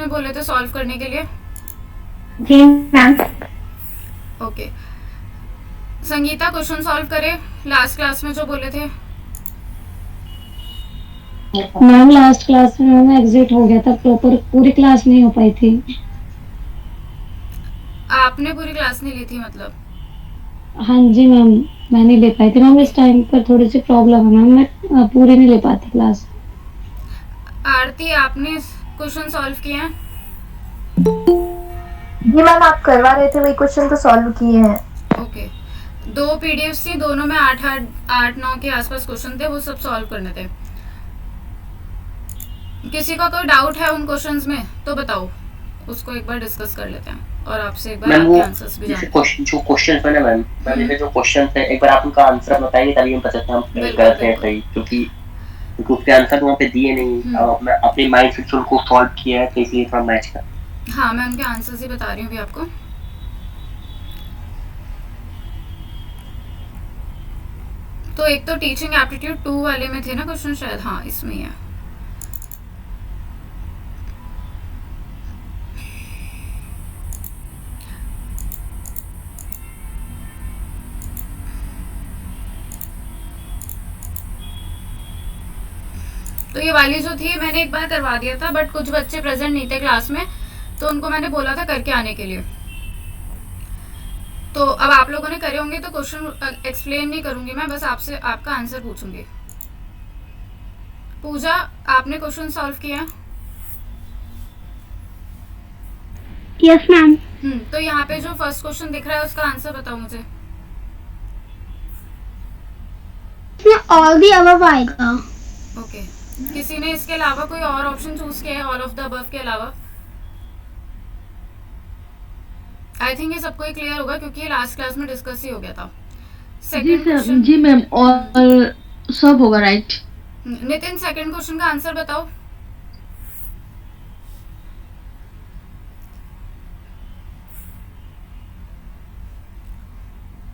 में बोले थे सॉल्व करने के लिए? जी ma'am. Okay. Sangeeta question solve करे लास्ट क्लास में जो बोले थे? मैम लास्ट क्लास में मैम एग्जिट हो गया था, प्रॉपर पूरी क्लास नहीं हो पाई थी। आपने पूरी क्लास नहीं ली थी मतलब? हाँ जी मैम, मैं नहीं ले पाई थी मैम, इस टाइम पर थोड़ी सी प्रॉब्लम है मैम, मैं पूरी नहीं ले पाती क्लास। आरती आपने क्वेश्चन सॉल्व किए हैं? जी मैम, आप करवा रहे थे वही क्वेश्चन तो सॉल्व किए हैं। ओके। 2 पीडीएफ थी, दोनों में 8-9 के आसपास क्वेश्चन थे, वो सब सॉल्व करने थे। किसी का कोई डाउट है उन क्वेश्चंस में तो बताओ, उसको एक बार डिस्कस कर लेते हैं और आपसे एक बार आपके आंसर्स भी जानते हैं। जो क्वेश्चंस है ना मैम, जैसे जो क्वेश्चंस है एक बार आप उनका आंसर बताइए तभी हम पता चलता हम गलत है सही, क्योंकि उसके आंसर वहाँ पे दिए नहीं, अब अपने माइंड से उनको सॉल्व किया है तो इसलिए थोड़ा मैच कर। हाँ, मैं उनके आंसर्स ही बता रही हूँ अभी आपको। तो एक तो टीचिंग एप्टीट्यूड 2 वाले में थे ना क्वेश्चन शायद, हाँ इसमें ही है। तो ये वाली जो थी मैंने एक बार करवा दिया था, बट कुछ बच्चे प्रेजेंट नहीं थे क्लास में, तो उनको मैंने बोला था करके आने के लिए। तो अब आप लोगों ने करे होंगे तो क्वेश्चन एक्सप्लेन नहीं करूंगी मैं, बस आपसे आपका आंसर पूछूंगी। पूजा, आपने क्वेश्चन सॉल्व किया? Yes ma'am. तो यहाँ पे जो फर्स्ट क्वेश्चन दिख रहा है उसका आंसर बताओ मुझे। ऑल द अबव आएगा। ओके। किसी ने इसके अलावा कोई और ऑप्शन चूज किया है ऑल ऑफ द अबव के अलावा? आई थिंक ये सबको ही क्लियर होगा क्योंकि ये लास्ट क्लास में डिस्कस ही हो गया था। Second question. जी मैम, और सब होगा राइट। नितिन, सेकंड क्वेश्चन का आंसर बताओ।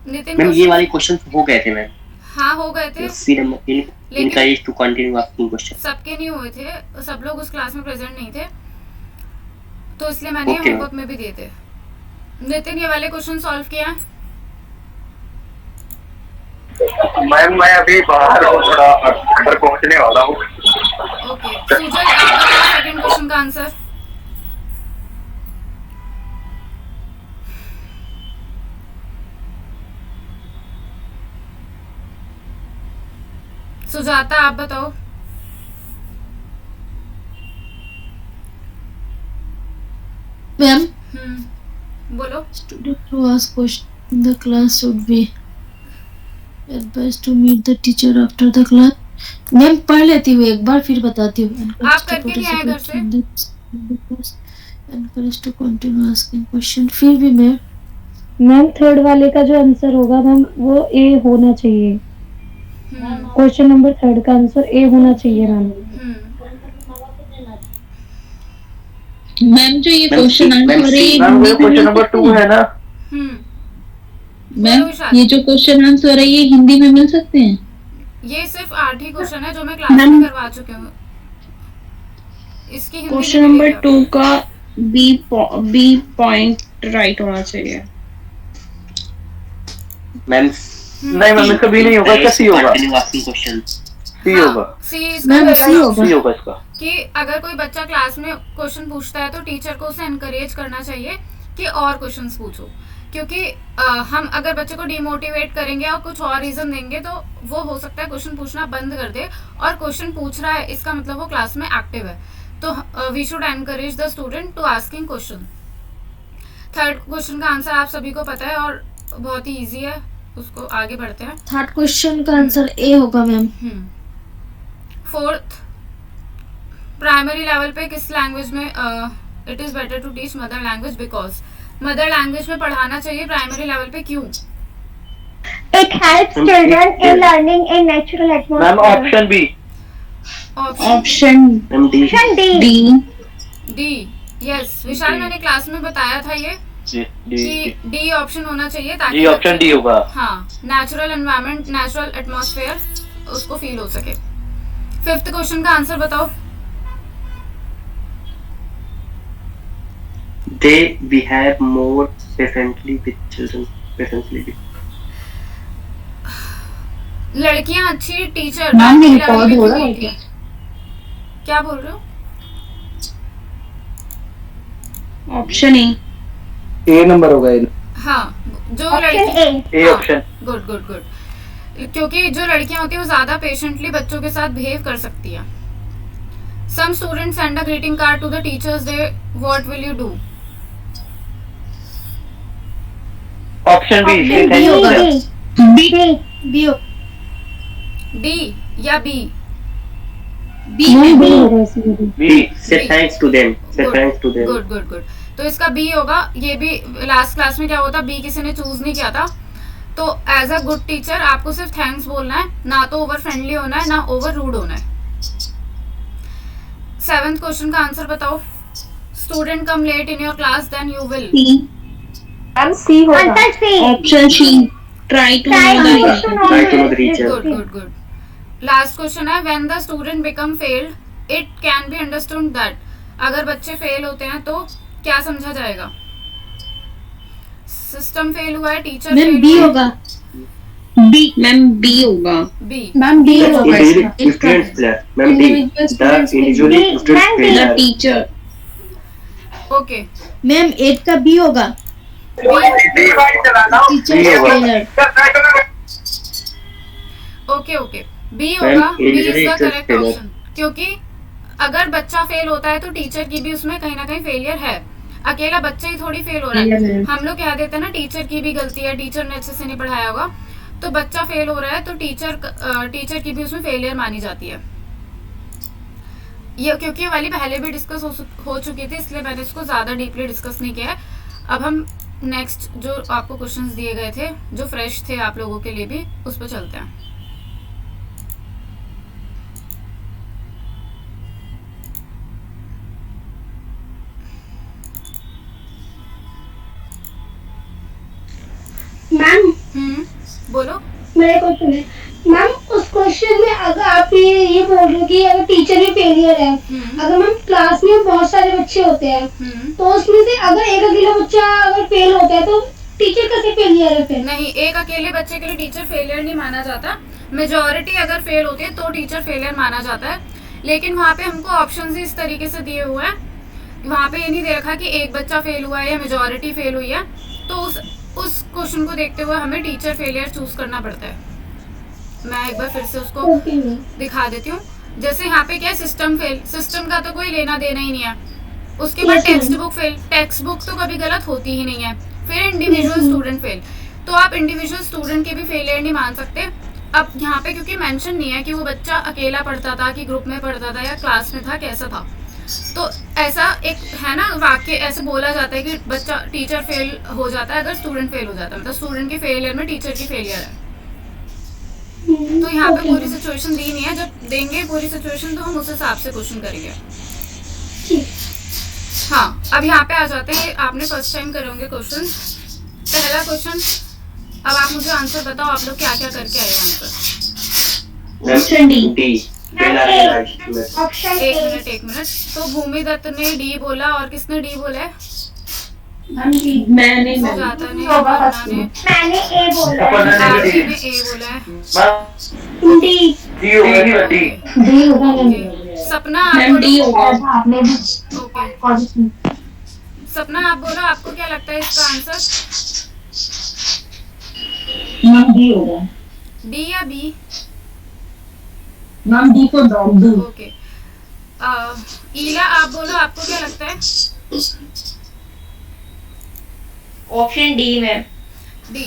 नितिन, मैम ये वाले क्वेश्चन हो गए थे मैम। हाँ हो गए थे, इनका is to continue asking question. सबके नहीं हुए थे, सब लोग उस क्लास में प्रेजेंट नहीं थे, तो इसलिए मैंने होमवर्क में भी दिए थे। नितिन, ये वाले क्वेश्चन सॉल्व किया? मैम मैं अभी बाहर हूँ, थोड़ा घर पहुँचने वाला हूँ। ओके। सुजल, आप बताओ सेकंड क्वेश्चन का आंसर। सुजाता, आप बताओ। मैम, बोलो। student who ask question in the class should be advised to meet the teacher after the class. Ma'am पढ़ लेती हूँ एक बार फिर बताती हूँ। आप करके नहीं आए घर से? Encouraged to continue asking question। फिर भी मैम थर्ड वाले का जो आंसर होगा मैम वो ए होना चाहिए। क्वेश्चन नंबर 3 का आंसर ए होना चाहिए मैम। मैम जो ये क्वेश्चन आंसर है मैम क्वेश्चन नंबर 2 है ना मैम, ये जो क्वेश्चन आंसर है ये हिंदी में मिल सकते हैं? ये सिर्फ 8 ही क्वेश्चन है जो मैं क्लास में करवा चुकी हूँ। इसकी हिंदी क्वेश्चन नंबर 2 का बी पॉइंट राइट होना चाहिए। मैम नहीं मैम, इसका बी नहीं होगा, इसका सी होगा। सी होगा। सी होगा इसका। कि अगर कोई बच्चा क्लास में क्वेश्चन पूछता है तो टीचर को उसे एनकरेज करना चाहिए कि और क्वेश्चंस पूछो, क्योंकि हम अगर बच्चे को डिमोटिवेट करेंगे और कुछ और रीजन देंगे तो वो हो सकता है क्वेश्चन पूछना बंद कर दे, और क्वेश्चन पूछ रहा है इसका मतलब वो क्लास में एक्टिव है। तो we should encourage the student to asking question. Third question का आंसर आप सभी को पता है और बहुत ही इजी है, उसको आगे बढ़ते हैं। थर्ड क्वेश्चन का आंसर ए होगा मैम। फोर्थ, प्राइमरी लेवल पे किस लैंग्वेज में it is better to teach mother language because mother language में पढ़ाना चाहिए प्राइमरी लेवल पे, क्यों? It helps children in learning in natural atmosphere. Ma'am option B. Option D. Yes Vishal, मैंने class में बताया था ये कि डी ऑप्शन होना चाहिए ताकि ऑप्शन डी होगा। हाँ, नेचुरल एनवायरनमेंट, नेचुरल एटमॉस्फेयर उसको फील हो सके। फिफ्थ क्वेश्चन का आंसर बताओ। they behave more patiently with children. Patiently with. लड़कियां अच्छी टीचर मैम, बाकी रिकॉर्ड लड़के हो तो रहा है ठीक है। क्या बोल रहे हो? Option A. ए नंबर होगा ये। हाँ, जो ऑप्शन लड़की A. A option. Good good good, क्योंकि जो लड़कियां होती है वो ज्यादा पेशेंटली बच्चों के साथ बिहेव कर सकती है। Some students send a greeting card to the teachers day. What will you do? Option B. B होगा। बी बी D या B? बी मैम बी में होगा इसमें भी। B. Say thanks to them. Say thanks to them. Good good good, तो इसका B होगा। ये भी लास्ट क्लास में क्या होता, B किसी ने चूज नहीं किया था। तो एज अ गुड टीचर आपको सिर्फ थैंक्स बोलना है, ना तो ओवर फ्रेंडली होना है, ना ओवर रूड होना है। 7th क्वेश्चन का आंसर बताओ। Student come late in your class then you will. See. Ma'am C होगा। Option C. Try to know the reason. Try to know the reason. Good good good. Last question है when the student become failed it can be understood that. अगर बच्चे fail होते हैं तो क्या समझा जाएगा? सिस्टम फेल हुआ है, टीचर मैम फेल बी हुआ है। होगा। बी मैम बी होगा। बी। मैम डी होगा Individually इसका। students failure. Ma'am D. Individual The students individually failure. students Ma'am, the failure. Teacher. Okay, ma'am 8 का बी होगा। टीचर B होगा। Failure. Okay okay, B Ma'am, होगा। B is individually the it is correct failure. Option, क्योंकि अगर बच्चा fail होता है तो टीचर की भी उसमें कहीं ना कहीं फेलियर है। अकेला बच्चा ही थोड़ी फेल हो रहा है। हम लोग कह देते हैं ना टीचर की भी गलती है, टीचर ने अच्छे से नहीं पढ़ाया होगा। तो बच्चा फेल हो रहा है तो टीचर की भी उसमें फेलियर मानी जाती है। ये क्योंकि ये वाली पहले भी डिस्कस हो चुकी थी, इसलिए मैंने इसको ज़्यादा डीपली डिस्कस नहीं किया है। अब हम नेक्स्ट जो आपको क्वेश्चंस दिए गए थे जो फ्रेश थे आप लोगों के लिए भी, उस पर चलते हैं। मैम बोलो। मेरा क्वेश्चन है मैम, उस क्वेश्चन में अगर आप ये बोल रहे हो कि अगर टीचर भी फेलियर है, अगर मैम क्लास में बहुत सारे बच्चे होते हैं तो उसमें से अगर एक अकेला बच्चा अगर फेल होता है तो टीचर कैसे फेलियर है फिर? नहीं, एक अकेले बच्चे के लिए टीचर फेलियर नहीं माना जाता। मेजॉरिटी अगर फेल होती है तो टीचर फेलियर माना जाता है। लेकिन वहाँ पे हमको ऑप्शंस ही इस तरीके से दिए हुए हैं, वहाँ पे ये नहीं दे रखा कि एक बच्चा फेल हुआ है या मेजॉरिटी फेल हुई है। तो उस क्वेश्चन को देखते हुए हमें टीचर फेलियर चूज करना पड़ता है। मैं एक बार फिर से उसको दिखा देती हूँ। जैसे यहाँ पे क्या है, सिस्टम फेल। सिस्टम का तो कोई लेना देना ही नहीं है। उसके बाद text book fail. Text book तो कभी गलत होती ही नहीं है। फिर इंडिविजुअल स्टूडेंट फेल, तो आप इंडिविजुअल स्टूडेंट के भी फेलियर नहीं मान सकते। अब यहाँ पे क्योंकि मेंशन नहीं है कि वो बच्चा अकेला पढ़ता था कि ग्रुप में पढ़ता था या क्लास में था, कैसा था। तो ऐसा एक है ना वाक्य, ऐसे बोला जाता है कि बच्चा टीचर फेल हो जाता है अगर स्टूडेंट फेल हो जाता है, मतलब स्टूडेंट की फेलियर में टीचर की फेलियर है। तो यहाँ पे पूरी सिचुएशन दी नहीं है। जब देंगे पूरी सिचुएशन तो हम उस हिसाब से क्वेश्चन करेंगे। हाँ, अब यहाँ पे आ जाते हैं। आपने फर्स्ट टाइम करे होंगे क्वेश्चन। पहला क्वेश्चन, अब आप मुझे आंसर बताओ, आप लोग क्या क्या करके आए यहाँ पर? Option D. D. ऑप्शन एक मिनट। तो भूमि दत्त ने डी बोला और किसने डी बोला है? मैंने सुजाता ने, होगा अपर्णा फर्स्ट ने, में। मैंने ए बोला है। आरती ने ए बोला है। डी। डी होगा। डी। डी होगा मैम। ओके। सपना आप मैम डी बोलो। होगा। आपने भी ओके, पॉजिटिव। सपना आप बोलो, आपको क्या लगता है इसका आंसर? मैम डी होगा। डी या बी? मैम डी को ड्रॉप दो। ओके। ईला आप बोलो, आपको क्या लगता है? Option D ma'am. डी।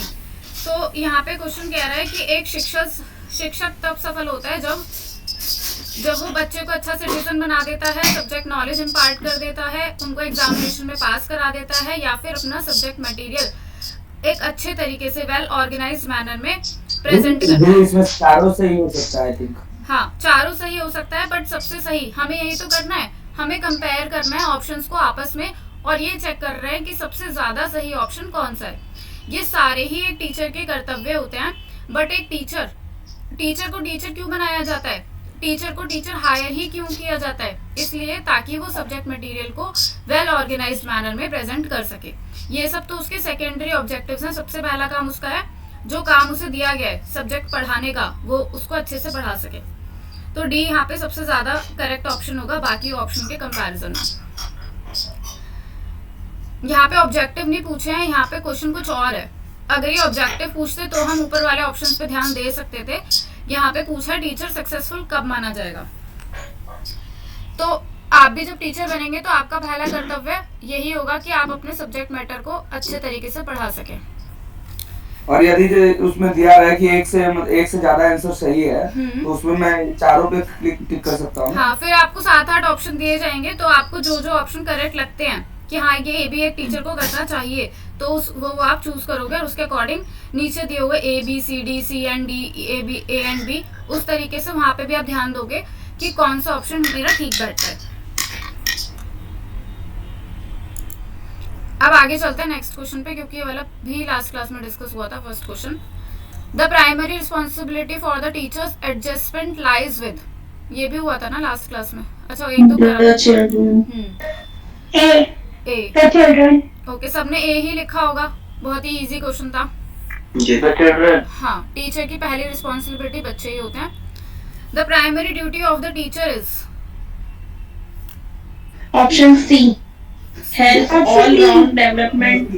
तो यहाँ पे क्वेश्चन कह रहा है कि एक शिक्षक तब सफल होता है जब वो बच्चे को अच्छा सिटीजन बना देता है, सब्जेक्ट नॉलेज इम्पार्ट कर देता है, उनको एग्जामिनेशन में पास करा देता है, या फिर अपना सब्जेक्ट मटेरियल एक अच्छे तरीके से वेल ऑर्गेनाइज्ड मैनर में प्रेजेंट करता है। इसमें चारों सही हो सकता है आई थिंक। हाँ, चारों सही हो सकता है, बट सबसे सही हमें यही तो करना है। हमें कंपेयर करना है ऑप्शंस को आपस में और ये चेक कर रहे हैं कि सबसे ज्यादा सही ऑप्शन कौन सा है। ये सारे ही एक टीचर के कर्तव्य होते हैं, बट एक टीचर को टीचर क्यों बनाया जाता है? टीचर को टीचर हायर ही क्यों किया जाता है? इसलिए ताकि वो सब्जेक्ट मटेरियल को वेल ऑर्गेनाइज्ड मैनर में प्रेजेंट कर सके। ये सब तो उसके सेकेंडरी ऑब्जेक्टिव्स हैं। सबसे पहला काम उसका है, जो काम उसे दिया गया है सब्जेक्ट पढ़ाने का, वो उसको अच्छे से पढ़ा सके। तो डी यहाँ पे सबसे ज्यादा करेक्ट ऑप्शन होगा बाकी ऑप्शन के कंपैरिजन में। यहाँ पे ऑब्जेक्टिव नहीं पूछे हैं, यहाँ पे क्वेश्चन कुछ और है। अगर ये ऑब्जेक्टिव पूछते तो हम ऊपर वाले ऑप्शंस पे ध्यान दे सकते थे। यहाँ पे पूछा है टीचर सक्सेसफुल कब माना जाएगा। तो आप भी जब टीचर बनेंगे तो आपका पहला कर्तव्य यही होगा कि आप अपने सब्जेक्ट मैटर को अच्छे तरीके से पढ़ा सकें। और यदि उसमें दिया रहा है कि एक से ज्यादा आंसर सही है तो उसमें मैं चारों पे टिक कर सकता हूँ। हाँ, फिर आपको 7-8 ऑप्शन दिए जाएंगे, तो आपको जो जो ऑप्शन करेक्ट लगते हैं कि हाँ ये भी एक टीचर को करना चाहिए, तो वो आप चूज करोगे और उसके अकॉर्डिंग नीचे दिए हुए ABCD C&D A&B उस तरीके से वहां पे भी आप ध्यान दोगे कि कौन सा ऑप्शन मेरा ठीक बैठता है। अब आगे चलते हैं नेक्स्ट क्वेश्चन पे, क्योंकि ये वाला भी लास्ट क्लास में डिस्कस हुआ था। First question, the primary responsibility for the teachers adjustment lies with, ये भी हुआ था ना लास्ट क्लास में। अच्छा, एक तो चिल्ड्रन। ओके, सबने ए ही लिखा होगा, बहुत ही इजी क्वेश्चन था। हाँ, टीचर की पहली रिस्पॉन्सिबिलिटी बच्चे ही होते हैं। The primary duty of the teacher is option C, help all round development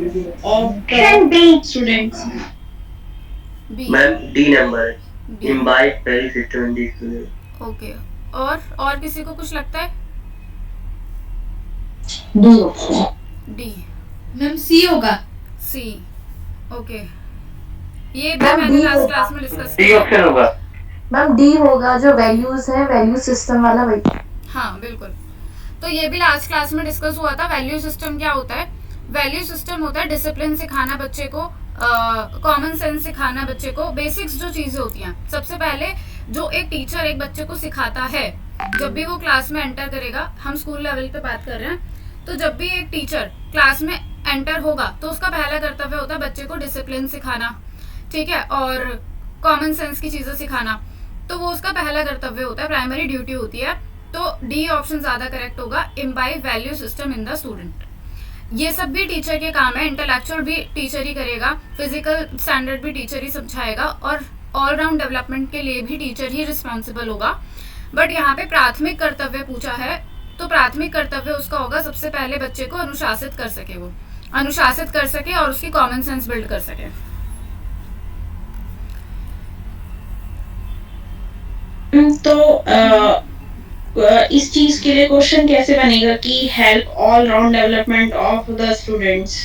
of the students. B. Ma'am D number, imbibe value system in the student। Okay, और किसी को कुछ लगता है? डी। मैम सी होगा। सी, ओके, ये भी मैंने लास्ट क्लास में डिस्कस डी किया। ऑप्शन होगा मैम डी होगा, जो वैल्यूज है वैल्यू सिस्टम वाला वही। हाँ बिल्कुल, तो ये भी लास्ट क्लास में डिस्कस हुआ था। वैल्यू सिस्टम क्या होता है? वैल्यू सिस्टम होता है डिसिप्लिन सिखाना बच्चे को, कॉमन सेंस सिखाना बच्चे को, बेसिक्स जो चीजें होती हैं। सबसे पहले जो एक टीचर एक बच्चे को सिखाता है, जब भी वो क्लास में एंटर करेगा, हम स्कूल लेवल पे बात कर रहे हैं, तो जब भी एक टीचर क्लास में एंटर होगा तो उसका पहला कर्तव्य होता है बच्चे को डिसिप्लिन सिखाना, ठीक है, और कॉमन सेंस की चीजें सिखाना। तो वो उसका पहला कर्तव्य होता है, प्राइमरी ड्यूटी होती है। तो डी ऑप्शन ज्यादा करेक्ट होगा, imbibe value system in the student. ये सब भी टीचर के काम है, इंटेलेक्चुअल भी टीचर ही करेगा, फिजिकल स्टैंडर्ड भी टीचर ही समझाएगा, और ऑलराउंड डेवलपमेंट के लिए भी टीचर ही रिस्पॉन्सिबल होगा। बट यहाँ पे प्राथमिक कर्तव्य पूछा है, तो प्राथमिक कर्तव्य उसका होगा सबसे पहले बच्चे को अनुशासित कर सके, वो अनुशासित कर सके और उसकी कॉमन सेंस बिल्ड कर सके। तो इस चीज के लिए क्वेश्चन कैसे बनेगा कि help all round development of the students?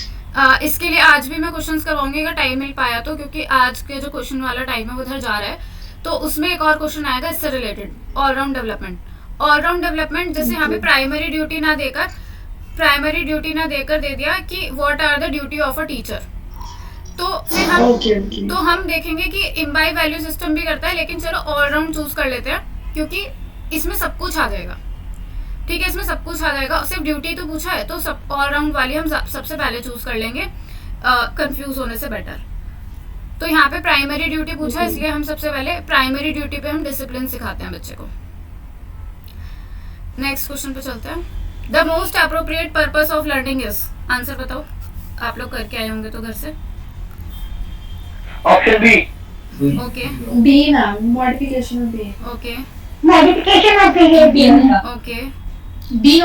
इसके लिए आज भी मैं क्वेश्चंस करवाऊंगी अगर टाइम मिल पाया तो, क्योंकि आज के जो क्वेश्चन वाला टाइम है वो उधर जा रहा है। तो उसमें एक और क्वेश्चन आएगा इससे related, all round development. All round development जैसे यहाँ पे प्राइमरी ड्यूटी ना देकर दे दिया कि what are the duty of a teacher, तो फिर हम देखेंगे कि इम्बाइब वैल्यू सिस्टम भी करता है, लेकिन चलो ऑलराउंड चूज कर लेते हैं क्योंकि इसमें सब कुछ आ जाएगा। ठीक है, इसमें सब कुछ आ जाएगा, सिर्फ ड्यूटी तो पूछा है तो सब ऑलराउंड वाली हम सबसे पहले चूज कर लेंगे, कंफ्यूज होने से बेटर। तो यहाँ पे प्राइमरी ड्यूटी पूछा है, इसलिए हम सबसे पहले प्राइमरी ड्यूटी पे हम डिसिप्लिन सिखाते हैं बच्चे को। नेक्स्ट क्वेश्चन पे चलते हैं। The most appropriate purpose of learning is, answer बताओ, आप लोग करके आए होंगे तो घर से। Option B. Okay, B ma'am, modification of behaviour. Okay, modification of behaviour. Okay, B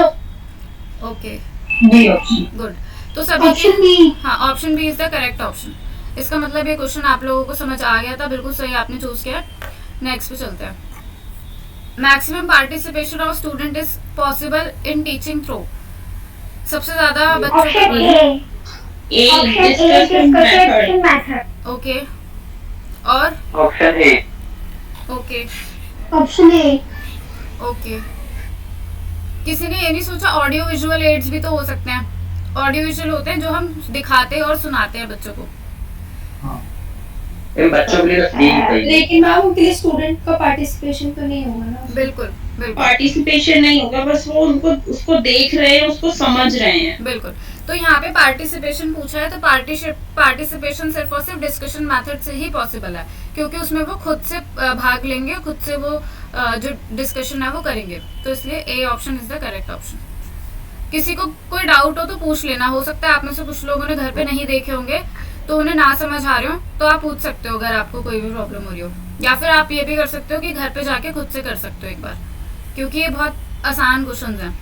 okay, B option. Good. तो सभी ऑप्शन बी। हाँ, option B is the correct option. इसका मतलब ये क्वेश्चन आप लोगों को समझ आ गया था, बिल्कुल सही आपने चूज किया। नेक्स्ट पे चलते हैं। Maximum participation of student is possible in teaching through, सबसे ज्यादा बच्चों ऑप्शन को। ए। Discussion method. ओके, और option A. Okay, option A. Okay, किसी ने ये नहीं सोचा ऑडियो विजुअल एड्स भी तो हो सकते हैं? ऑडियो विजुअल होते हैं जो हम दिखाते और सुनाते हैं बच्चों को। इन बच्चों के लिए तो डी ही सही है। लेकिन मैम उनके लिए स्टूडेंट का पार्टिसिपेशन तो नहीं होगा ना। बिल्कुल, बिल्कुल पार्टिसिपेशन नहीं होगा, बस वो उनको उसको देख रहे हैं, उसको समझ रहे हैं। बिल्कुल। तो यहाँ पे पार्टिसिपेशन पूछा है, तो पार्टिसिपेशन सिर्फ और सिर्फ डिस्कशन मेथड से ही पॉसिबल है, क्योंकि उसमें वो खुद से भाग लेंगे, खुद से वो जो डिस्कशन है वो करेंगे, तो इसलिए A option is the correct option. किसी को कोई डाउट हो तो पूछ लेना, हो सकता है आप में से कुछ लोगों ने घर पे नहीं देखे होंगे तो उन्हें ना समझ आ रहे हो, तो आप पूछ सकते हो अगर आपको कोई भी प्रॉब्लम हो रही हो, या फिर आप ये भी कर सकते हो कि घर पे जाके खुद से कर सकते हो एक बार, क्योंकि ये बहुत आसान क्वेश्चन हैं।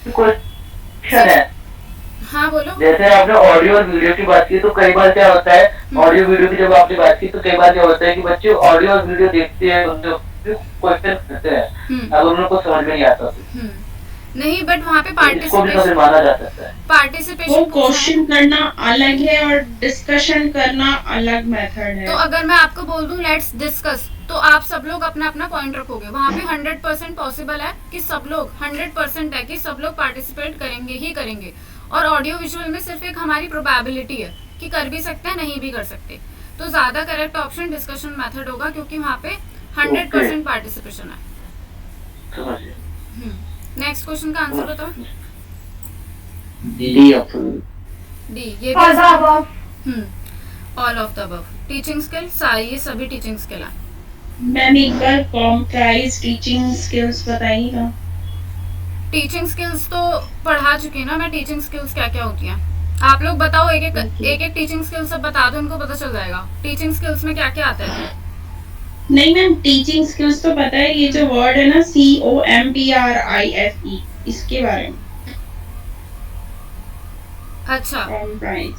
क्वेश्चन है, हाँ बोलो। जैसे आपने ऑडियो और वीडियो की बात की, तो कई बार क्या होता है, ऑडियो वीडियो की जब आपने बात की तो कई बार क्या होता है कि बच्चे ऑडियो और वीडियो देखते हैं, क्वेश्चन करते हैं, अगर उनको समझ में नहीं आता तो नहीं, बट वहाँ पे माना जा सकता है। पार्टिसिपेशन वो क्वेश्चन करना अलग है और डिस्कशन करना अलग मेथड है। तो अगर मैं आपको बोल दूं लेट्स डिस्कस, तो आप सब लोग अपना अपना पॉइंट रखोगे, वहाँ पे 100% पॉसिबल है कि सब लोग 100% है कि सब लोग पार्टिसिपेट करेंगे ही करेंगे, और ऑडियो विजुअल में सिर्फ एक हमारी प्रोबेबिलिटी है कि कर भी सकते हैं नहीं भी कर सकते, तो ज्यादा करेक्ट ऑप्शन डिस्कशन मेथड होगा, क्योंकि वहाँ पे 100% पार्टिसिपेशन है। नेक्स्ट क्वेश्चन का आंसर बताओ। डी ऑप्शन, डी, ये all of the above. Teaching skill, सारी ये सभी टीचिंग स्किल है। मैम एक बार कॉम्प्राइज टीचिंग स्किल्स बताइएगा। टीचिंग स्किल्स तो पढ़ा चुकी है ना मैं, टीचिंग स्किल्स क्या क्या होती हैं आप लोग बताओ, एक एक टीचिंग स्किल्स सब बता दो, उनको पता चल जाएगा टीचिंग स्किल्स में क्या क्या आता है। नहीं मैम, टीचिंग स्किल्स तो पता है, ये जो वर्ड है ना COMPRISE, इसके बारे में। अच्छा, कॉम्प्राइज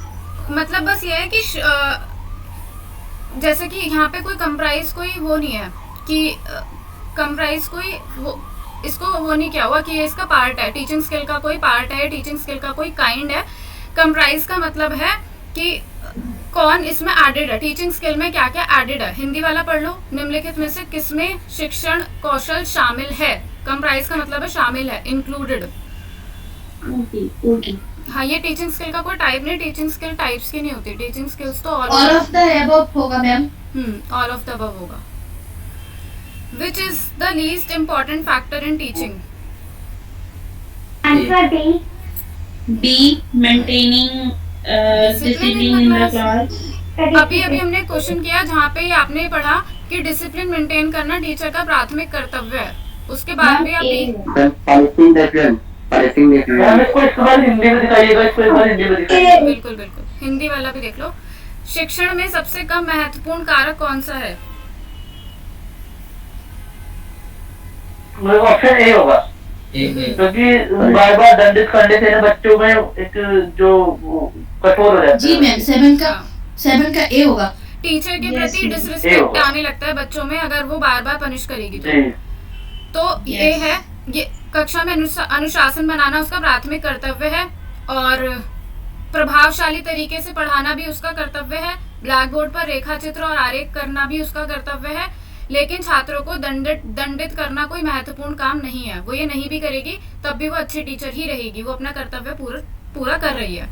मतलब बस ये है कि जैसे कि यहाँ पे कोई कंप्राइज कोई वो नहीं है कि कंप्राइज कोई वो इसको वो नहीं किया हुआ कि ये इसका पार्ट है, टीचिंग स्किल का कोई पार्ट है, टीचिंग स्किल का कोई काइंड है। कंप्राइज का मतलब है कि कौन इसमें एडेड है, टीचिंग स्किल में क्या क्या एडेड है। हिंदी वाला पढ़ लो, निम्नलिखित में से किसमें शिक्षण कौशल शामिल है। कंप्राइज का मतलब है शामिल है, इंक्लूडेड। हाँ, ये टीचिंग स्किल का कोई टाइप नहीं, टीचिंग स्किल टाइप्स की नहीं होती, टीचिंग स्किल्स तो ऑल ऑफ द अबव होगा ma'am. All of the above होगा। Which is the least important factor in teaching? Answer D, maintaining discipline in the class. अभी हमने क्वेश्चन किया जहाँ पे आपने पढ़ा कि डिसिप्लिन मेंटेन करना टीचर का प्राथमिक कर्तव्य है, उसके बाद भी आप हिंदी में दिखाइएगा, इसको एक बार हिंदी में दिखाइएगा। बिल्कुल बिल्कुल, हिंदी वाला भी देख लो। शिक्षण में सबसे कम महत्वपूर्ण कारक कौन सा है? ऑप्शन ए होगा, क्योंकि बार बार दंडित करने से बच्चों में एक जो कठोर हो जाता है। जी मैम, 7 का ए होगा। टीचर के प्रति डिसरिस्पेक्ट आने लगता है बच्चों में अगर वो बार बार पनिश करेगी तो ये है, ये कक्षा में अनुशासन बनाना उसका प्राथमिक कर्तव्य है, और प्रभावशाली तरीके से पढ़ाना भी उसका कर्तव्य है, ब्लैक बोर्ड पर रेखा चित्र और आरेख करना भी उसका कर्तव्य है। लेकिन छात्रों को दंडित करना कोई महत्वपूर्ण काम नहीं है, वो ये नहीं भी करेगी तब भी वो अच्छी टीचर ही रहेगी, वो अपना कर्तव्य पूरा कर रही है।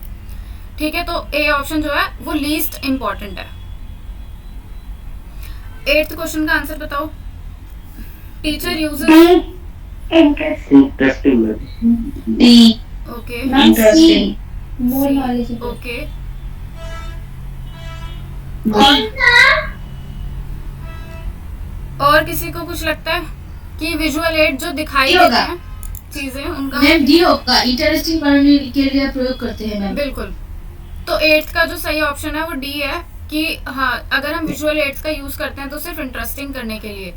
ठीक है, तो ए ऑप्शन जो है वो लीस्ट इम्पोर्टेंट है। 8th क्वेश्चन का आंसर बताओ। Teacher uses interesting D, okay interesting. More knowledge. Okay, और किसी को कुछ लगता है कि विजुअल एड जो दिखाई देते हैं चीजें उनका मैम डी होगा, इंटरेस्टिंग बनाने के लिए प्रयोग करते हैं मैम। बिल्कुल, तो 8th का जो सही ऑप्शन है वो डी है कि हाँ, अगर हम विजुअल एड्स का यूज करते हैं तो सिर्फ इंटरेस्टिंग करने के लिए।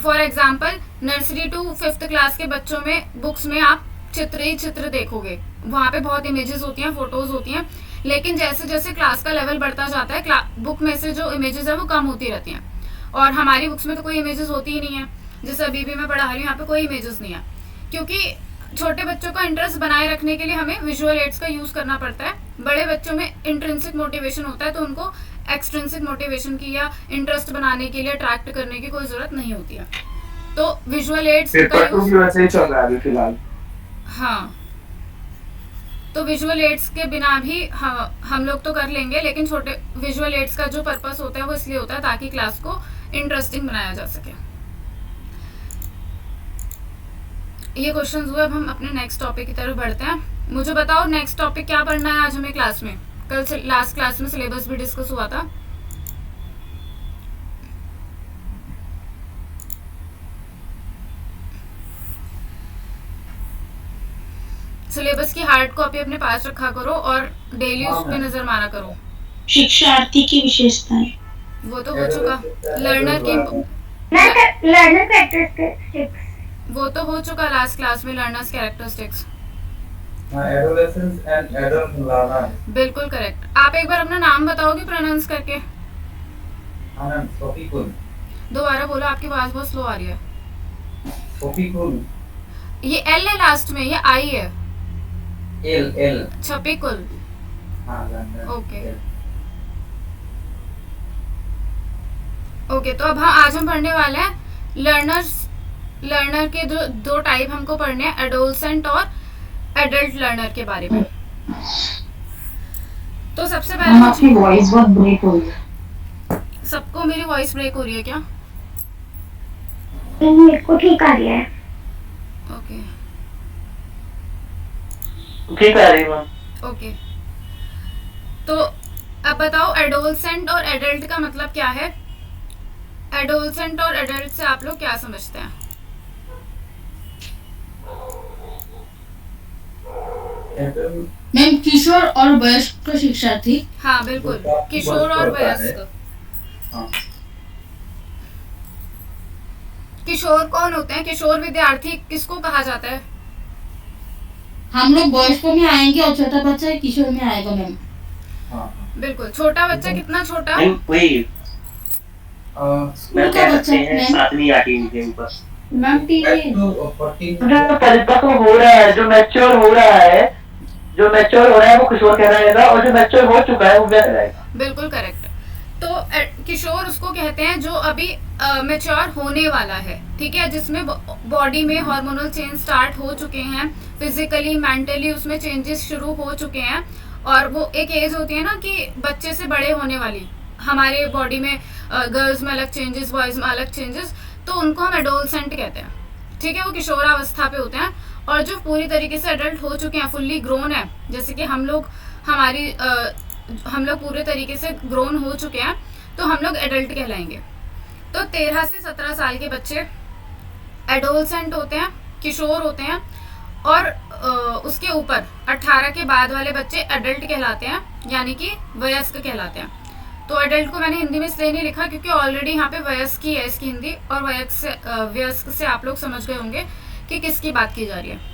For example nursery to 5th class के बच्चों में बुक्स में आप चित्र ही चित्र देखोगे, वहाँ पे बहुत इमेजेस होती हैं, फोटोज होती हैं, लेकिन जैसे जैसे क्लास का लेवल बढ़ता जाता है बुक में से जो इमेजेस है वो कम होती रहती हैं, और हमारी बुक्स में तो कोई इमेजेस होती ही नहीं है। जैसे अभी भी मैं पढ़ा रही हूँ, यहाँ पे कोई इमेजेस नहीं है, क्योंकि छोटे बच्चों का इंटरेस्ट बनाए रखने के लिए हमें विजुअल एड्स का यूज करना पड़ता है। बड़े बच्चों में इंट्रिंसिक मोटिवेशन होता है, तो उनको एक्सट्रिंसिक मोटिवेशन की या इंटरेस्ट बनाने के लिए अट्रैक्ट करने की कोई जरूरत नहीं होती है। तो विजुअल एड्स का यूज वैसे ही चल रहा है अभी फिलहाल। हाँ, तो विजुअल एड्स के बिना भी हम लोग तो कर लेंगे, लेकिन छोटे विजुअल एड्स का जो पर्पस होता है वो इसलिए होता है ताकि क्लास को इंटरेस्टिंग बनाया जा सके। ये क्वेश्चंस हुए। अब हम अपने नेक्स्ट टॉपिक की तरफ बढ़ते हैं। मुझे बताओ नेक्स्ट टॉपिक क्या पढ़ना है आज हमें क्लास में। कल से लास्ट क्लास में सिलेबस भी डिस्कस हुआ था। सिलेबस की हार्ड कॉपी अपने पास रखा करो और डेली उस पे नजर मारा करो। शिक्षार्थी की विशेषताएं, वो तो हो चुका। लर्नर की लर्नर कैरेक्टरिस्टिक्स, वो तो हो चुका लास्ट क्लास में। Learners characteristics adolescence and adult learner. बिल्कुल करेक्ट। आप एक बार अपना नाम बताओगे प्रोनाउंस करके? आनंद सोफीकुल। दोबारा बोलो, आपकी आवाज बहुत स्लो आ रही है। सोफीकुल। ये एल है लास्ट में, ये आई है। एल छपिकुल। हाँ लर्नर। Okay okay. तो अब आज हम पढ़ने वाले हैं लर्नर के दो टाइप हमको पढ़ने हैं, एडोलसेंट और एडल्ट लर्नर के बारे में। तो सबसे पहले आपकी वॉइस बहुत ब्रेक हो रही है। सबको मेरी वॉइस ब्रेक हो रही है क्या? मेरे को ठीक आ रही है। ओके ठीक आ रही मैम। ओके। तो अब बताओ एडोलसेंट और एडल्ट का मतलब क्या है। एडोलसेंट और एडल्ट से आप लोग क्या समझते हैं? मैम किशोर और वयस्क शिक्षार्थी। हाँ बिल्कुल, किशोर और वयस्क। किशोर कौन होते हैं? किशोर विद्यार्थी किसको कहा जाता है? हम लोग वयस्कों में आएंगे और छोटा बच्चा किशोर में आएगा मैम। बिल्कुल। छोटा बच्चा कितना छोटा? वही मैं कह सकते हैं 7वीं 8वीं के ऊपर। मैम जो परिपक्व हो रहा है, जो मैच्योर हो रहा है, वो किशोर कहलाएगा, और जो मैच्योर हो चुका है वो क्या कहलाएगा? बिल्कुल करेक्ट। तो किशोर उसको कहते हैं जो अभी मैच्योर होने वाला है, ठीक है, जिसमें बॉडी में हार्मोनल चेंज स्टार्ट हो चुके हैं, फिजिकली मेंटली उसमें चेंजेस शुरू हो चुके हैं। और वो एक एज होती है ना कि बच्चे से बड़े होने वाली, हमारे बॉडी में गर्ल्स में अलग चेंजेस, बॉयज में अलग चेंजेस, तो उनको हम एडोलसेंट कहते हैं, ठीक है। वो किशोरावस्था पे होते हैं। और जो पूरी तरीके से एडल्ट हो चुके हैं, फुल्ली ग्रोन है, जैसे कि हम लोग पूरे तरीके से ग्रोन हो चुके हैं, तो हम लोग एडल्ट कहलाएंगे। तो 13 से 17 साल के बच्चे एडोलसेंट होते हैं, किशोर होते हैं। और उसके ऊपर 18 के बाद वाले बच्चे एडल्ट कहलाते हैं, यानी कि वयस्क कहलाते हैं। तो एडल्ट को मैंने हिंदी में इसलिए नहीं लिखा क्योंकि ऑलरेडी यहाँ पे वयस्क ही है इसकी हिंदी, और वयस्क से आप लोग समझ गए होंगे कि किसकी बात की जा रही है।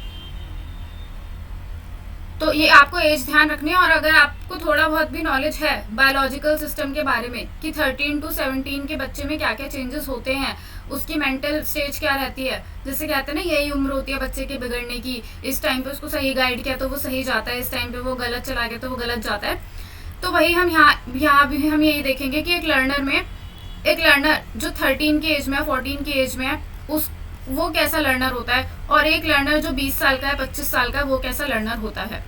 तो ये आपको एज ध्यान रखनी है। और अगर आपको थोड़ा बहुत भी नॉलेज है बायोलॉजिकल सिस्टम के बारे में कि 13 to 17 के बच्चे में क्या क्या चेंजेस होते हैं, उसकी मेंटल स्टेज क्या रहती है, जैसे कहते हैं ना यही उम्र होती है बच्चे के बिगड़ने की, इस टाइम पे उसको सही गाइड किया तो वो सही जाता है, इस टाइम पे वो गलत चला गया तो वो गलत जाता है। तो वही हम यहाँ भी हम यही देखेंगे कि एक लर्नर जो 13 की एज में है, 14 की एज में है, वो कैसा लर्नर होता है, और एक लर्नर जो 20 साल का है, 25 साल का है, वो कैसा लर्नर होता है।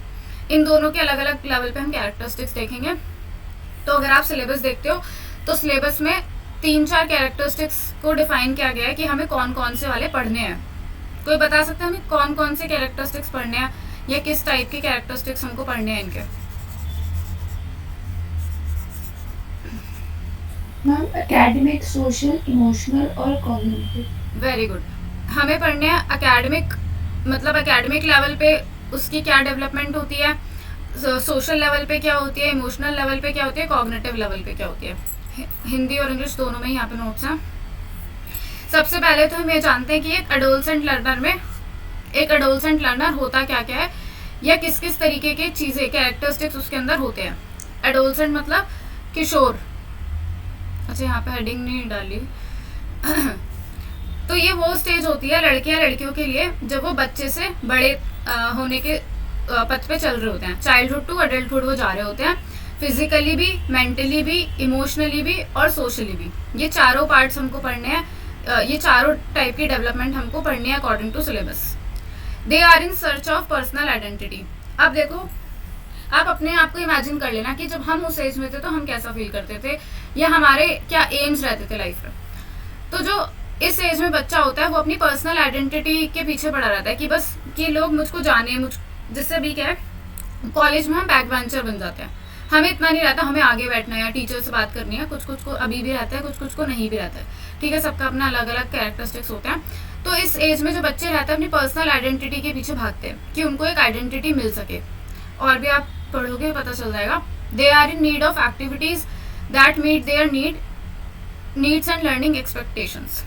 इन दोनों के अलग अलग लेवल पे हम कैरेक्टरिस्टिक्स देखेंगे। तो अगर आप सिलेबस देखते हो तो सिलेबस में 3-4 कैरेक्टरिस्टिक्स को डिफाइन किया गया है कि हमें कौन कौन से वाले पढ़ने हैं। कोई बता सकता है हमें कौन कौन से कैरेक्टरिस्टिक्स पढ़ने हैं, या किस टाइप के कैरेक्टरिस्टिक्स हमको पढ़ने हैं इनके? मैम एकेडमिक, सोशल, इमोशनल और कॉग्निटिव। Very good. हमें पढ़ने हैं एकेडमिक, मतलब एकेडमिक लेवल पे उसकी क्या डेवलपमेंट होती है, सोशल लेवल पे क्या होती है, इमोशनल लेवल पे क्या होती है, कॉग्निटिव लेवल पे क्या होती है। हिंदी और इंग्लिश दोनों में यहाँ पे नोट्स हैं। सबसे पहले तो हम ये जानते हैं कि एक एडोलसेंट लर्नर होता क्या क्या है, या किस किस तरीके के चीज़ें कैरेक्टरिस्टिक्स उसके अंदर होते हैं। एडोलसेंट मतलब किशोर। अच्छा यहाँ पे हेडिंग नहीं डाली तो ये वो स्टेज होती है लड़कियों के लिए जब वो बच्चे से बड़े होने के पथ पे चल रहे होते हैं। चाइल्डहुड टू अडल्टहुड वो जा रहे होते हैं, फिजिकली भी, मेंटली भी, इमोशनली भी और सोशली भी। ये चारों पार्ट्स हमको पढ़ने हैं, ये चारों टाइप की डेवलपमेंट हमको पढ़नी है according to syllabus. They are in search of personal identity. अब देखो, आप अपने आप को इमेजिन कर लेना कि जब हम उस एज में थे तो हम कैसा फील करते थे, या हमारे क्या एम्स रहते थे लाइफ में। तो जो इस एज में बच्चा होता है वो अपनी पर्सनल आइडेंटिटी के पीछे पड़ा रहता है कि बस कि लोग मुझको जाने, जिससे अभी क्या है कॉलेज में हम बैक बेंचर बन जाते हैं, हमें इतना नहीं रहता हमें आगे बैठना है या टीचर से बात करनी है, कुछ कुछ को अभी भी रहता है, कुछ कुछ को नहीं भी रहता है, ठीक है, सबका अपना अलग अलग कैरेक्टरिस्टिक्स होते हैं। तो इस एज में जो बच्चे रहते हैं अपनी पर्सनल आइडेंटिटी के पीछे भागते हैं कि उनको एक आइडेंटिटी मिल सके, और भी आप पढ़ोगे पता चल जाएगा। They are in need of activities that meet their needs and learning expectations.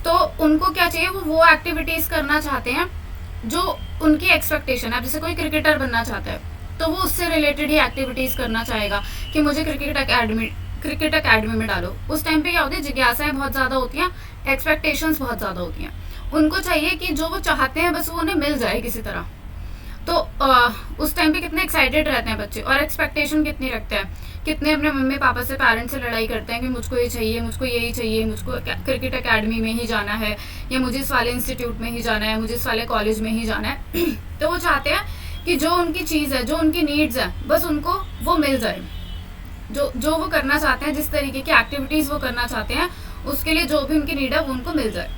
तो उनको क्या चाहिए, वो एक्टिविटीज करना चाहते हैं जो उनकी एक्सपेक्टेशन है। जैसे कोई क्रिकेटर बनना चाहता है तो वो उससे रिलेटेड ही एक्टिविटीज करना चाहेगा कि मुझे क्रिकेट एकेडमी में डालो। उस टाइम पे क्या होती है, जिज्ञासाएं बहुत ज़्यादा होती हैं, एक्सपेक्टेशंस बहुत ज़्यादा होती हैं। उनको चाहिए कि जो वो चाहते हैं बस वो उन्हें मिल जाए किसी तरह। तो उस टाइम पे कितने एक्साइटेड रहते हैं बच्चे, और एक्सपेक्टेशन कितनी रखते हैं, कितने अपने मम्मी पापा से, पेरेंट्स से लड़ाई करते हैं कि मुझको ये चाहिए, मुझको यही चाहिए, मुझको क्रिकेट एकेडमी में ही जाना है, या मुझे इस वाले इंस्टीट्यूट में ही जाना है, मुझे इस वाले कॉलेज में ही जाना है। तो वो चाहते हैं कि जो उनकी चीज़ है, जो उनकी नीड्स है, बस उनको वो मिल जाए। जो वो करना चाहते हैं, जिस तरीके की एक्टिविटीज़ वो करना चाहते हैं, उसके लिए जो भी उनकी नीड है वो उनको मिल जाए।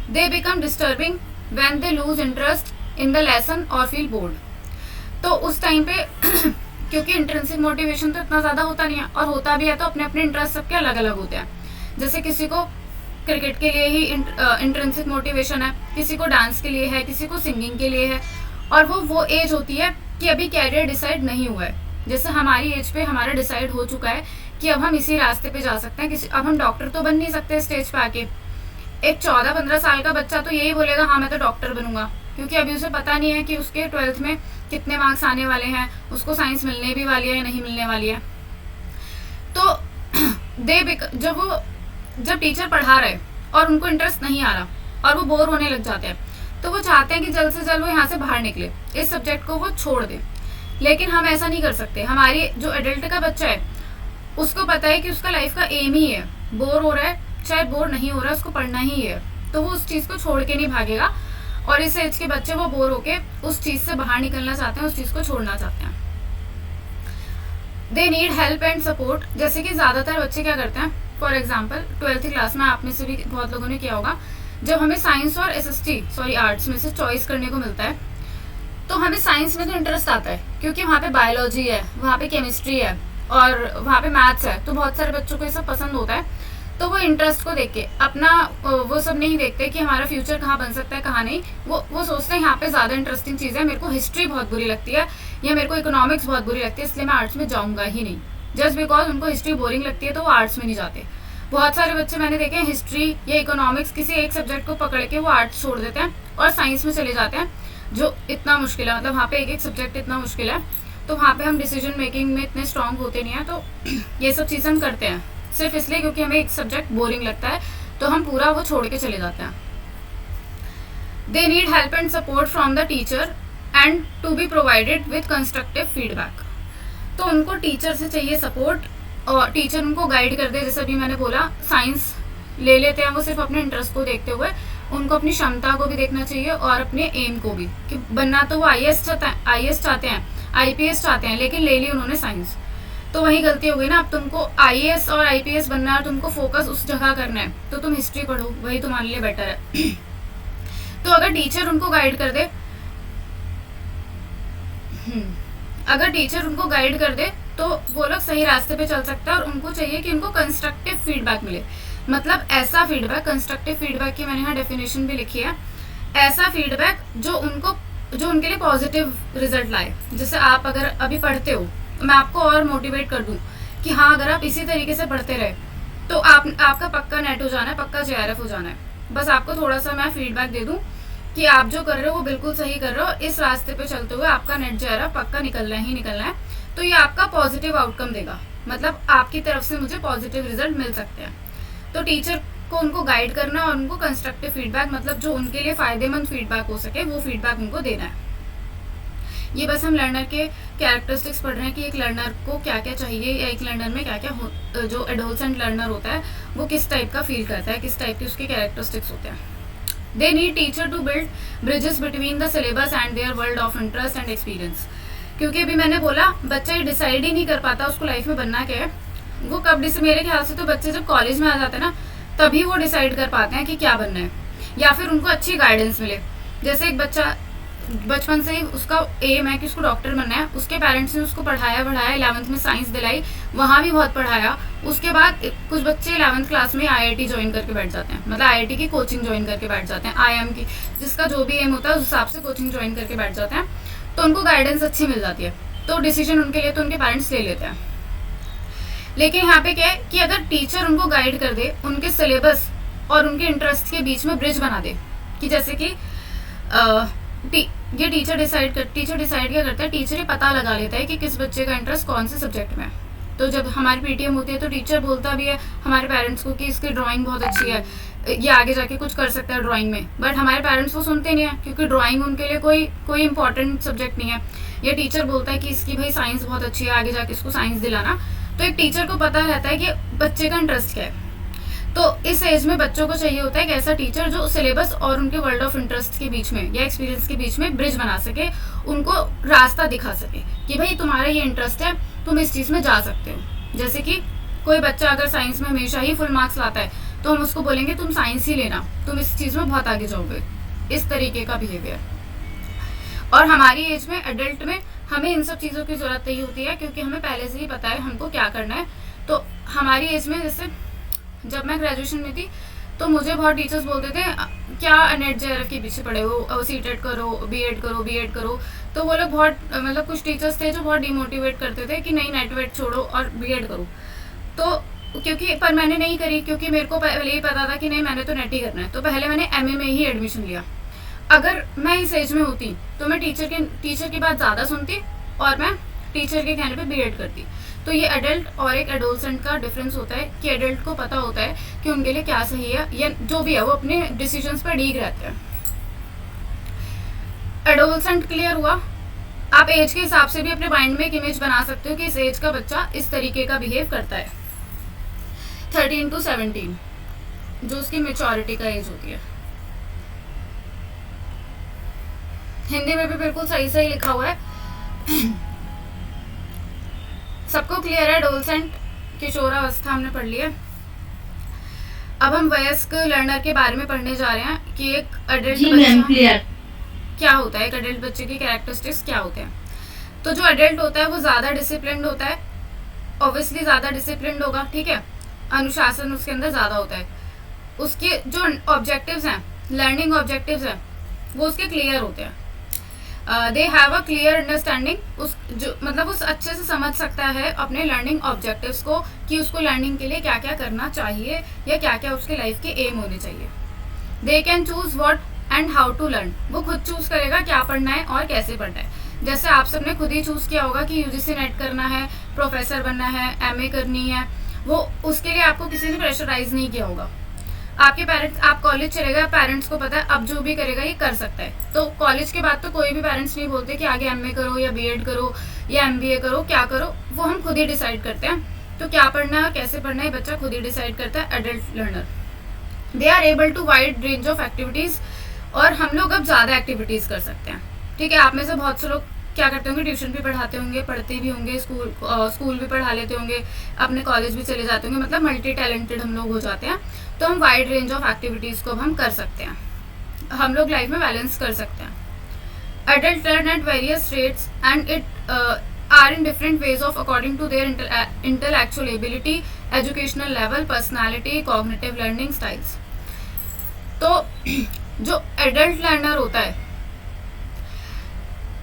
They become disturbing when they lose interest in the lesson और फील बोर्ड। तो उस टाइम पे क्योंकि इंट्रिंसिक मोटिवेशन तो इतना ज़्यादा होता नहीं है, और होता भी है तो अपने अपने इंटरेस्ट सबके अलग अलग होते हैं। जैसे किसी को क्रिकेट के लिए ही इंट्रिंसिक मोटिवेशन है, किसी को डांस के लिए है, किसी को सिंगिंग के लिए है, और वो एज होती है कि अभी कैरियर डिसाइड नहीं हुआ है। जैसे हमारी एज पे हमारा डिसाइड हो चुका है कि अब हम इसी रास्ते पे जा सकते हैं। अब हम डॉक्टर तो बन नहीं सकते स्टेज पे आके। एक 14-15 साल का बच्चा तो यही बोलेगा हाँ मैं तो डॉक्टर बनूंगा, क्योंकि अभी उसे पता नहीं है कि उसके 12th में कितने मार्क्स आने वाले हैं, उसको साइंस मिलने भी वाली है या नहीं मिलने वाली है। तो जब टीचर पढ़ा रहे और उनको इंटरेस्ट नहीं आ रहा और वो बोर होने लग जाते हैं, तो वो चाहते हैं कि जल्द से जल्द वो यहाँ से बाहर निकले, इस सब्जेक्ट को वो छोड़ दे। लेकिन हम ऐसा नहीं कर सकते। हमारी जो एडल्ट का बच्चा है उसको पता है कि उसका लाइफ का एम ही है, बोर हो रहा है चाहे बोर नहीं हो रहा है, उसको पढ़ना ही है, तो वो उस चीज़ को छोड़ के नहीं भागेगा। और इस एज के बच्चे वो बोर होके उस चीज़ से बाहर निकलना चाहते हैं, उस चीज़ को छोड़ना चाहते हैं। They need help and support. जैसे कि ज़्यादातर बच्चे क्या करते हैं, फॉर एग्जाम्पल 12th क्लास में आप में से भी बहुत लोगों ने किया होगा, जब हमें साइंस और आर्ट्स में से चॉइस करने को मिलता है, तो हमें साइंस में तो इंटरेस्ट आता है क्योंकि वहाँ पे बायोलॉजी है, वहाँ पे केमिस्ट्री है और वहाँ पे मैथ्स है, तो बहुत सारे बच्चों को ये सब पसंद होता है। तो वो इंटरेस्ट को देख के अपना वो सब नहीं देखते कि हमारा फ्यूचर कहाँ बन सकता है कहाँ नहीं, वो सोचते हैं यहाँ पे ज़्यादा इंटरेस्टिंग चीज़ है, मेरे को हिस्ट्री बहुत बुरी लगती है या मेरे को इकोनॉमिक्स बहुत बुरी लगती है, इसलिए मैं आर्ट्स में जाऊँगा ही नहीं। जस्ट बिकॉज उनको हिस्ट्री बोरिंग लगती है तो वो आर्ट्स में नहीं जाते। बहुत सारे बच्चे मैंने देखे हैं हिस्ट्री या इकोनॉमिक्स किसी एक सब्जेक्ट को पकड़ के वो आर्ट्स छोड़ देते हैं और साइंस में चले जाते हैं, जो इतना मुश्किल है, मतलब वहाँ पे एक सब्जेक्ट इतना मुश्किल है, तो वहाँ पे हम डिसीजन मेकिंग में इतने स्ट्रांग होते नहीं हैं। तो ये सब चीज़ें हम करते हैं सिर्फ इसलिए क्योंकि हमें एक सब्जेक्ट बोरिंग लगता है, तो हम पूरा वो छोड़ के चले जाते हैं। They need help and support from the teacher and to be provided with constructive feedback. तो उनको टीचर से चाहिए सपोर्ट और टीचर उनको गाइड कर दे। जैसे अभी मैंने बोला साइंस ले लेते हैं वो सिर्फ अपने इंटरेस्ट को देखते हुए, उनको अपनी क्षमता को भी देखना चाहिए और अपने एम को भी, कि बनना तो वो आईएएस चाहते हैं, आईपीएस चाहते हैं, लेकिन ले ली उन्होंने साइंस, तो वही गलती हो गई ना। अब तुमको आईएएस और आईपीएस बनना है और तुमको फोकस उस जगह करना है, तो तुम हिस्ट्री पढ़ो, वही तुम्हारे लिए बेटर है। तो अगर टीचर उनको गाइड कर दे तो वो लोग सही रास्ते पे चल सकते हैं। और उनको चाहिए कि उनको कंस्ट्रक्टिव फीडबैक मिले, मतलब ऐसा फीडबैक, कंस्ट्रक्टिव फीडबैक की मैंने यहाँ डेफिनेशन भी लिखी है, ऐसा फीडबैक जो उनके लिए पॉजिटिव रिजल्ट लाए। जैसे आप अगर अभी पढ़ते हो, मैं आपको और मोटिवेट कर दूं कि हाँ अगर आप इसी तरीके से पढ़ते रहे तो आपका पक्का नेट हो जाना है, पक्का जेआरएफ हो जाना है। बस आपको थोड़ा सा मैं फीडबैक दे दूं कि आप जो कर रहे हो वो बिल्कुल सही कर रहे हो, इस रास्ते पे चलते हुए आपका नेट जेआरएफ पक्का निकलना है। तो ये आपका पॉजिटिव आउटकम देगा, मतलब आपकी तरफ से मुझे पॉजिटिव रिजल्ट मिल सकते हैं। तो टीचर को उनको गाइड करना और उनको कंस्ट्रक्टिव फीडबैक, मतलब जो उनके लिए फ़ायदेमंद फीडबैक हो सके वो फीडबैक उनको देना है। ये बस हम लर्नर के कैरेक्टरिस्टिक्स पढ़ रहे हैं कि एक लर्नर को क्या क्या चाहिए या एक लर्नर में क्या क्या जो एडोलसेंट लर्नर होता है वो किस टाइप का फील करता है, किस टाइप के उसके कैरेक्टरिस्टिक्स होते हैं। They need teacher to build bridges between the syllabus and their world of interest and experience. क्योंकि अभी मैंने बोला बच्चा ये डिसाइड ही नहीं कर पाता उसको लाइफ में बनना क्या है। वो कब मेरे ख्याल से तो बच्चे जब कॉलेज में आ जाते हैं ना, तभी वो डिसाइड कर पाते हैं कि क्या बनना है, या फिर उनको अच्छी गाइडेंस मिले। जैसे एक बच्चा बचपन से ही उसका एम है कि उसको डॉक्टर बनना है, उसके पेरेंट्स ने उसको पढ़ाया 11th में साइंस दिलाई, वहाँ भी बहुत पढ़ाया। उसके बाद कुछ बच्चे 11th क्लास में IIT ज्वाइन करके बैठ जाते हैं, मतलब IIT की कोचिंग ज्वाइन करके बैठ जाते हैं, IIM की, जिसका जो भी एम होता है उस हिसाब से कोचिंग ज्वाइन करके बैठ जाते हैं। तो उनको गाइडेंस अच्छी मिल जाती है, तो डिसीजन उनके लिए तो उनके पेरेंट्स ले लेते हैं। लेकिन यहाँ पे क्या है कि अगर टीचर उनको गाइड कर दे, उनके सिलेबस और उनके इंटरेस्ट के बीच में ब्रिज बना दे, कि जैसे कि ये टीचर डिसाइड क्या करता है, टीचर ही पता लगा लेता है कि किस बच्चे का इंटरेस्ट कौन से सब्जेक्ट में है। तो जब हमारी PTM होती है तो टीचर बोलता भी है हमारे पेरेंट्स को कि इसकी ड्राइंग बहुत अच्छी है, ये आगे जाके कुछ कर सकता है ड्राइंग में, बट हमारे पेरेंट्स वो सुनते नहीं है, क्योंकि ड्राइंग उनके लिए कोई इंपॉर्टेंट सब्जेक्ट नहीं है। या टीचर बोलता है कि इसकी भाई साइंस बहुत अच्छी है, आगे जाके इसको साइंस दिलाना। तो एक टीचर को पता रहता है कि बच्चे का इंटरेस्ट क्या है। तो इस एज में बच्चों को चाहिए होता है एक ऐसा टीचर जो सिलेबस और उनके वर्ल्ड ऑफ इंटरेस्ट के बीच में या एक्सपीरियंस के बीच में ब्रिज बना सके, उनको रास्ता दिखा सके कि भाई तुम्हारा ये इंटरेस्ट है, तुम इस चीज़ में जा सकते हो। जैसे कि कोई बच्चा अगर साइंस में हमेशा ही फुल मार्क्स लाता है तो हम उसको बोलेंगे तुम साइंस ही लेना, तुम इस चीज़ में बहुत आगे जाओगे, इस तरीके का बिहेवियर। और हमारी एज में, एडल्ट में, हमें इन सब चीज़ों की ज़रूरत नहीं होती है, क्योंकि हमें पहले से ही पता है हमको क्या करना है। तो हमारी एज में, जैसे जब मैं ग्रेजुएशन में थी तो मुझे बहुत टीचर्स बोलते थे क्या नेट JRF के पीछे पड़े हो, CTET करो, B.Ed करो। तो वो लोग बहुत, मतलब कुछ टीचर्स थे जो बहुत डिमोटिवेट करते थे कि नहीं नेट वेट छोड़ो और B.Ed करो। तो क्योंकि पर मैंने नहीं करी, क्योंकि मेरे को पहले ही पता था कि नहीं मैंने तो नेट ही करना है। तो पहले मैंने MA में ही एडमिशन लिया। अगर मैं इस एज में होती तो मैं टीचर की बात ज़्यादा सुनती और मैं टीचर के कहने पे B.Ed करती। तो ये एडल्ट और एक एडोलसेंट का डिफरेंस होता है कि एडल्ट को पता होता है कि उनके लिए क्या सही है, या जो भी है वो अपने डिसीजंस पर डीग रहते हैं। एडोलसेंट क्लियर हुआ। आप एज के हिसाब से भी अपने माइंड में एक इमेज बना सकते हो कि इस एज का बच्चा इस तरीके का बिहेव करता है। 13 to 17 जो उसकी मेच्योरिटी का एज होती है। हिंदी में भी बिल्कुल सही लिखा हुआ है। सबको क्लियर है? एडोलसेंट, किशोरावस्था हमने पढ़ लिया। अब हम वयस्क लर्नर के बारे में पढ़ने जा रहे हैं कि एक एडल्ट बच्चा क्या होता है, एक एडल्ट बच्चे की कैरेक्टरिस्टिक्स क्या होते हैं। तो जो एडल्ट होता है वो ज़्यादा डिसिप्लिन्ड होता है, ऑब्वियसली ज़्यादा डिसिप्लिन्ड होगा, ठीक है, अनुशासन उसके अंदर ज़्यादा होता है। उसके जो ऑब्जेक्टिव्स हैं, लर्निंग ऑब्जेक्टिव्स हैं, वो उसके क्लियर होते हैं। They have a clear understanding, मतलब उस अच्छे से समझ सकता है अपने लर्निंग ऑब्जेक्टिव्स को कि उसको लर्निंग के लिए क्या क्या करना चाहिए या क्या क्या उसके लाइफ के एम होने चाहिए। They can choose what and how to learn, वो खुद चूज करेगा क्या पढ़ना है और कैसे पढ़ना है। जैसे आप सबने खुद ही चूज किया होगा कि UGC नेट करना है, प्रोफेसर बनना है, MA करनी है, वो उसके लिए आपको किसी ने प्रेशराइज नहीं किया होगा। आपके पेरेंट्स, आप कॉलेज चले गए, पेरेंट्स को पता है अब जो भी करेगा ये कर सकता है। तो कॉलेज के बाद तो कोई भी पेरेंट्स नहीं बोलते कि आगे MA करो या B.Ed करो या MBA करो, क्या करो, वो हम खुद ही डिसाइड करते हैं। तो क्या पढ़ना है और कैसे पढ़ना है बच्चा खुद ही डिसाइड करता है, adult learner. They are able to wide range of activities, और हम लोग अब ज़्यादा एक्टिविटीज़ कर सकते हैं, ठीक है। आप में से बहुत से लोग क्या करते होंगे, ट्यूशन भी पढ़ाते होंगे, पढ़ते भी होंगे, स्कूल भी पढ़ा लेते होंगे, अपने कॉलेज भी चले जाते होंगे, मतलब मल्टी टैलेंटेड हम लोग हो जाते हैं। तो हम वाइड रेंज ऑफ एक्टिविटीज़ को हम कर सकते हैं, हम लोग लाइफ में बैलेंस कर सकते हैं। Adult learn at various rates and it are in different ways of according to their intellectual ability, educational level, personality, cognitive learning styles. तो जो एडल्ट लर्नर होता है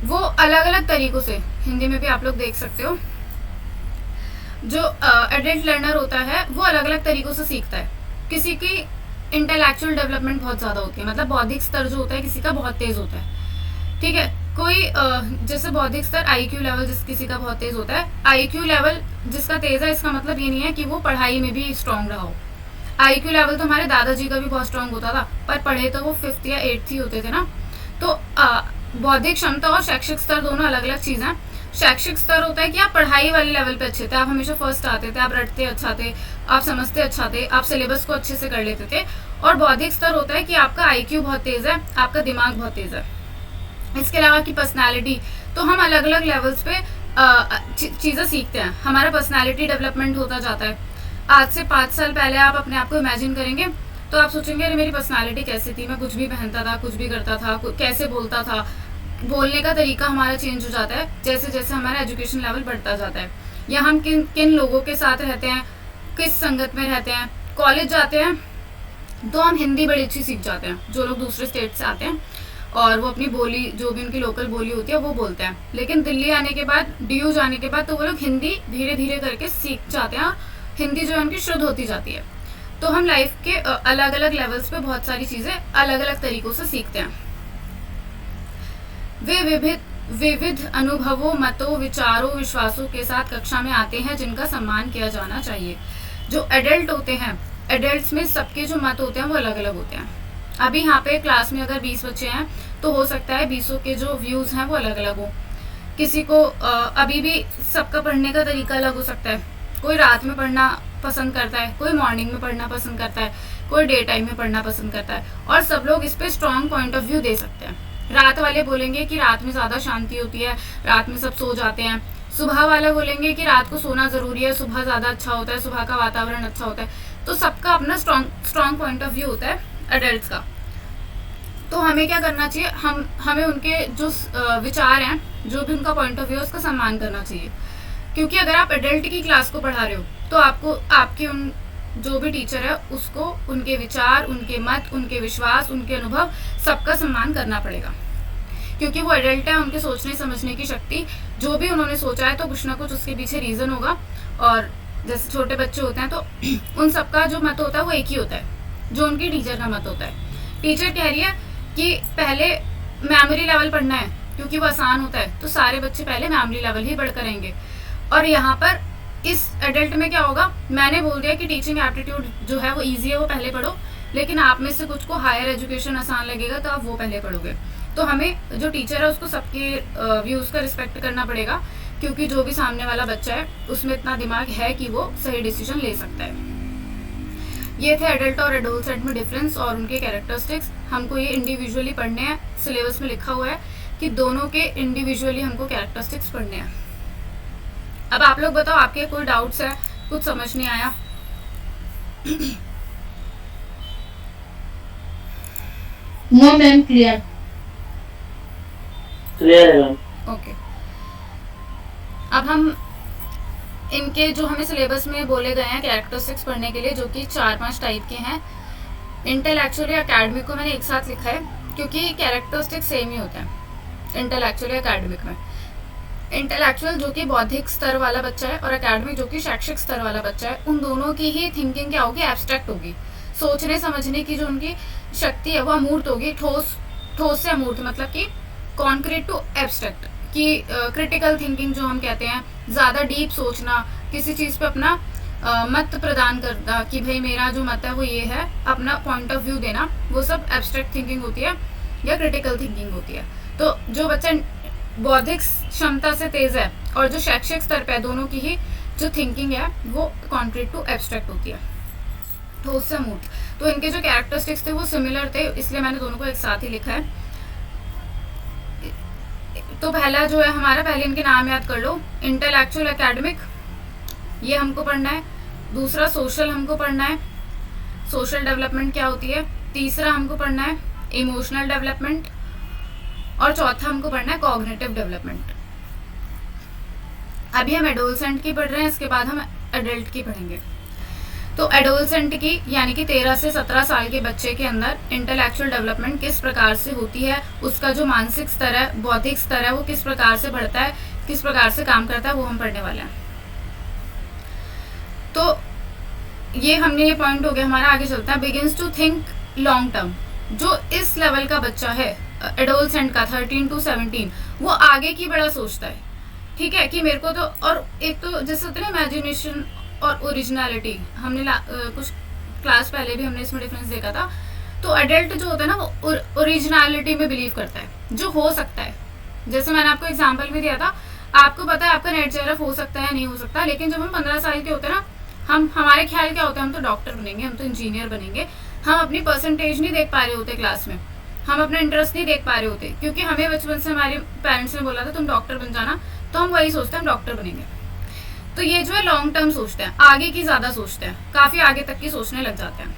वो अलग अलग तरीक़ों से, हिंदी में भी आप लोग देख सकते हो, जो एडल्ट लर्नर होता है वो अलग अलग तरीक़ों से सीखता है। किसी की इंटेलेक्चुअल डेवलपमेंट बहुत ज़्यादा होती है, मतलब बौद्धिक स्तर जो होता है किसी का बहुत तेज़ होता है, ठीक है। कोई जैसे बौद्धिक स्तर IQ लेवल किसी का बहुत तेज़ होता है। IQ लेवल जिसका तेज़ है इसका मतलब ये नहीं है कि वो पढ़ाई में भी स्ट्रॉन्ग रहा हो। IQ लेवल तो हमारे दादाजी का भी बहुत स्ट्रॉन्ग होता था, पर पढ़े तो वो 5th या 8th ही होते थे ना। तो बौद्धिक क्षमता और शैक्षिक स्तर दोनों अलग अलग चीज़ें हैं। शैक्षिक स्तर होता है कि आप पढ़ाई वाले लेवल पे अच्छे थे, आप हमेशा फर्स्ट आते थे, आप रटते अच्छा थे, आप समझते अच्छा थे, आप सिलेबस को अच्छे से कर लेते थे। और बौद्धिक स्तर होता है कि आपका IQ बहुत तेज़ है, आपका दिमाग बहुत तेज़ है। इसके अलावा की पर्सनैलिटी, तो हम अलग अलग लेवल्स पे चीज़ें सीखते हैं, हमारा पर्सनैलिटी डेवलपमेंट होता जाता है। आज से 5 साल पहले आप अपने आप को इमेजिन करेंगे तो आप सोचेंगे अरे मेरी पर्सनालिटी कैसी थी, मैं कुछ भी पहनता था, कुछ भी करता था, कैसे बोलता था। बोलने का तरीका हमारा चेंज हो जाता है जैसे जैसे हमारा एजुकेशन लेवल बढ़ता जाता है, या हम किन किन लोगों के साथ रहते हैं, किस संगत में रहते हैं। कॉलेज जाते हैं तो हम हिंदी बड़ी अच्छी सीख जाते हैं, जो लोग दूसरे स्टेट से आते हैं और वो अपनी बोली, जो भी उनकी लोकल बोली होती है वो बोलते हैं। लेकिन दिल्ली आने के बाद, DU जाने के बाद तो वो लोग हिंदी धीरे धीरे करके सीख जाते हैं, हिंदी जो है उनकी शुद्ध होती जाती है। तो हम लाइफ के अलग अलग लेवल्स पे बहुत सारी चीज़ें अलग अलग तरीक़ों से सीखते हैं। वे विविध अनुभवों, मतों, विचारों, विश्वासों के साथ कक्षा में आते हैं जिनका सम्मान किया जाना चाहिए। जो एडल्ट होते हैं, एडल्ट्स में सबके जो मत होते हैं वो अलग अलग होते हैं। अभी यहाँ पे क्लास में अगर 20 बच्चे हैं तो हो सकता है 20 के जो व्यूज़ हैं वो अलग अलग हो। किसी को अभी भी सबका पढ़ने का तरीका अलग हो सकता है। कोई रात में पढ़ना पसंद करता है, कोई मॉर्निंग में पढ़ना पसंद करता है, कोई डे टाइम में पढ़ना पसंद करता है, और सब लोग इस पे स्ट्रॉन्ग पॉइंट ऑफ व्यू दे सकते हैं। रात वाले बोलेंगे कि रात में ज़्यादा शांति होती है, रात में सब सो जाते हैं। सुबह वाले बोलेंगे कि रात को सोना ज़रूरी है, सुबह ज़्यादा अच्छा होता है, सुबह का वातावरण अच्छा होता है। तो सबका अपना स्ट्रॉन्ग पॉइंट ऑफ व्यू होता है एडल्ट्स का। तो हमें क्या करना चाहिए, हमें उनके जो विचार हैं, जो भी उनका पॉइंट ऑफ व्यू है उसका सम्मान करना चाहिए। क्योंकि अगर आप एडल्ट की क्लास को पढ़ा रहे हो तो आपको आपके उन जो भी टीचर है उसको उनके विचार, उनके मत, उनके विश्वास, उनके अनुभव, सबका सम्मान करना पड़ेगा। क्योंकि वो एडल्ट है, उनके सोचने समझने की शक्ति, जो भी उन्होंने सोचा है तो कुछ ना कुछ उसके पीछे रीज़न होगा। और जैसे छोटे बच्चे होते हैं तो उन सबका जो मत होता है वो एक ही होता है, जो उनकी टीचर का मत होता है। टीचर कह रही है कि पहले मेमोरी लेवल पढ़ना है क्योंकि वो आसान होता है, तो सारे बच्चे पहले मेमोरी लेवल ही पढ़कर रहेंगे। और यहाँ पर इस एडल्ट में क्या होगा, मैंने बोल दिया कि टीचिंग एप्टीट्यूड जो है वो ईजी है, वो पहले पढ़ो, लेकिन आप में से कुछ को हायर एजुकेशन आसान लगेगा तो आप वो पहले पढ़ोगे। तो हमें जो टीचर है उसको सबके व्यूज़ का रिस्पेक्ट करना पड़ेगा, क्योंकि जो भी सामने वाला बच्चा है उसमें इतना दिमाग है कि वो सही डिसीजन ले सकता है। ये थे एडल्ट और एडोलसेंट में डिफरेंस और उनके कैरेक्टरिस्टिक्स। हमको ये इंडिविजुअली पढ़ने हैं, सिलेबस में लिखा हुआ है कि दोनों के इंडिविजुअली हमको कैरेक्टरिस्टिक्स पढ़ने हैं। अब आप लोग बताओ, आपके कोई डाउट्स है, कुछ समझ नहीं आया? नो मैम, क्लियर है। ओके, अब हम इनके जो हमें सिलेबस में बोले गए हैं कैरेक्टरिस्टिक्स पढ़ने के लिए, जो कि 4-5 टाइप के हैं। इंटेलेक्चुअल या एकेडमिक को मैंने एक साथ लिखा है क्योंकि कैरेक्टरिस्टिक्स सेम ही होते हैं इंटेलेक्चुअल या एकेडमिक में। इंटेलेक्चुअल जो कि बौद्धिक स्तर वाला बच्चा है और एकेडमिक जो कि शैक्षिक स्तर वाला बच्चा है, उन दोनों की ही थिंकिंग क्या होगी, एब्स्ट्रैक्ट होगी। सोचने समझने की जो उनकी शक्ति है वो अमूर्त होगी, ठोस से अमूर्त, मतलब कि कॉन्क्रीट टू एब्स्ट्रैक्ट की क्रिटिकल थिंकिंग जो हम कहते हैं, ज़्यादा डीप सोचना, किसी चीज़ पे अपना मत प्रदान करना कि भाई मेरा जो मत है वो ये है, अपना पॉइंट ऑफ व्यू देना, वो सब एब्स्ट्रैक्ट थिंकिंग होती है या क्रिटिकल थिंकिंग होती है। तो जो बच्चा बौद्धिक क्षमता से तेज़ है और जो शैक्षिक स्तर पे है, दोनों की ही जो थिंकिंग है वो कॉन्क्रीट टू एब्स्ट्रैक्ट होती है, ठोस से अमूर्त। तो इनके जो कैरेक्टरिस्टिक्स थे वो सिमिलर थे, इसलिए मैंने दोनों को एक साथ ही लिखा है। तो पहला जो है हमारा, पहले इनके नाम याद कर लो, इंटेलेक्चुअल एकेडमिक, ये हमको पढ़ना है। दूसरा सोशल हमको पढ़ना है, सोशल डेवलपमेंट क्या होती है। तीसरा हमको पढ़ना है इमोशनल डेवलपमेंट, और चौथा हमको पढ़ना है कॉग्निटिव डेवलपमेंट। अभी हम एडोलसेंट की पढ़ रहे हैं, इसके बाद हम एडल्ट की पढ़ेंगे। तो एडोलसेंट की यानी कि 13 से 17 साल के बच्चे के अंदर इंटेलेक्चुअल डेवलपमेंट किस प्रकार से होती है, उसका जो मानसिक स्तर है, बौद्धिक स्तर है, वो किस प्रकार से बढ़ता है, किस प्रकार से काम करता है, वो हम पढ़ने वाले हैं। तो ये हमने, ये पॉइंट हो गया हमारा। आगे चलता है, begins to think long term. जो इस लेवल का बच्चा है एडोलसेंट का 13 to 17, वो आगे की बड़ा सोचता है, ठीक है, कि मेरे को तो, और एक तो जैसे होता है ना इमेजिनेशन और ओरिजिनलिटी, हमने कुछ क्लास पहले भी हमने इसमें डिफरेंस देखा था। तो एडल्ट जो होता है ना वो ओरिजिनलिटी में बिलीव करता है, जो हो सकता है। जैसे मैंने आपको एग्जांपल भी दिया था, आपको पता है आपका नेट जेआरएफ हो सकता है, नहीं हो सकता, लेकिन जब हम 15 साल के होते हैं ना, हमारे ख्याल क्या होता है, हम तो डॉक्टर बनेंगे, हम तो इंजीनियर बनेंगे। हम अपनी परसेंटेज नहीं देख पा रहे होते क्लास में, हम अपना इंटरेस्ट नहीं देख पा रहे होते, क्योंकि हमें बचपन से हमारे पेरेंट्स ने बोला था तुम डॉक्टर बन जाना, तो हम वही सोचते हैं हम डॉक्टर बनेंगे। तो ये जो है लॉन्ग टर्म सोचते हैं, आगे की ज़्यादा सोचते हैं, काफ़ी आगे तक की सोचने लग जाते हैं।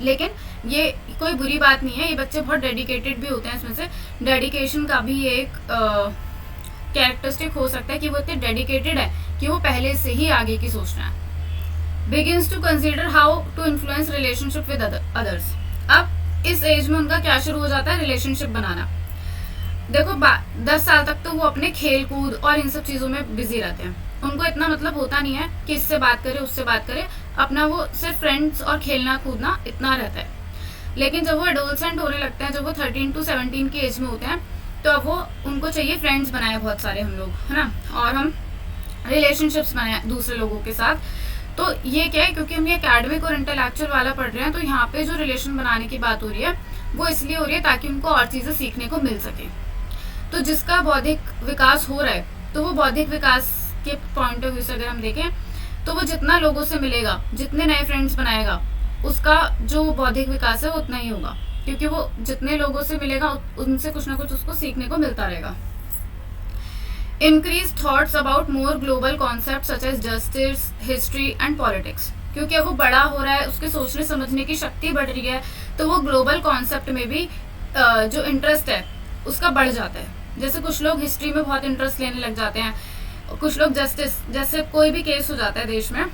लेकिन ये कोई बुरी बात नहीं है, ये बच्चे बहुत डेडिकेटेड भी होते हैं। इसमें से डेडिकेशन का भी एक कैरेक्टरिस्टिक हो सकता है कि वो इतने डेडिकेटेड है कि वो पहले से ही आगे की सोच रहे हैं। Begins to consider how to influence relationship with others. अब इस एज में उनका क्या शुरू हो जाता है, रिलेशनशिप बनाना। देखो 10 साल तक तो वो अपने खेल कूद और इन सब चीज़ों में बिजी रहते हैं, उनको इतना मतलब होता नहीं है कि इससे बात करे उससे बात करे, अपना वो सिर्फ फ्रेंड्स और खेलना कूदना इतना रहता है। लेकिन जब वो एडोलसेंट होने लगते हैं, जब वो 13 to 17 की एज में होते हैं, तो अब वो उनको चाहिए फ्रेंड्स बनाए बहुत सारे हम लोग, है ना, और हम रिलेशनशिप्स बनाए दूसरे लोगों के साथ। तो ये क्या है, क्योंकि हम ये एकेडमिक और इंटेलेक्चुअल वाला पढ़ रहे हैं, तो यहाँ पे जो रिलेशन बनाने की बात हो रही है वो इसलिए हो रही है ताकि उनको और चीज़ें सीखने को मिल सके। तो जिसका बौद्धिक विकास हो रहा है, तो वो बौद्धिक विकास के पॉइंट ऑफ व्यू से अगर हम देखें तो वो जितना लोगों से मिलेगा, जितने नए फ्रेंड्स बनाएगा, उसका जो बौद्धिक विकास है वो उतना ही होगा, क्योंकि वो जितने लोगों से मिलेगा उनसे कुछ ना कुछ उसको सीखने को मिलता रहेगा। Increase thoughts about more global concept such as justice, history and politics. क्योंकि अब वो बड़ा हो रहा है, उसके सोचने समझने की शक्ति बढ़ रही है, तो वो ग्लोबल कॉन्सेप्ट में भी जो इंटरेस्ट है उसका बढ़ जाता है। जैसे कुछ लोग हिस्ट्री में बहुत इंटरेस्ट लेने लग जाते हैं, कुछ लोग जस्टिस, जैसे कोई भी केस हो जाता है देश में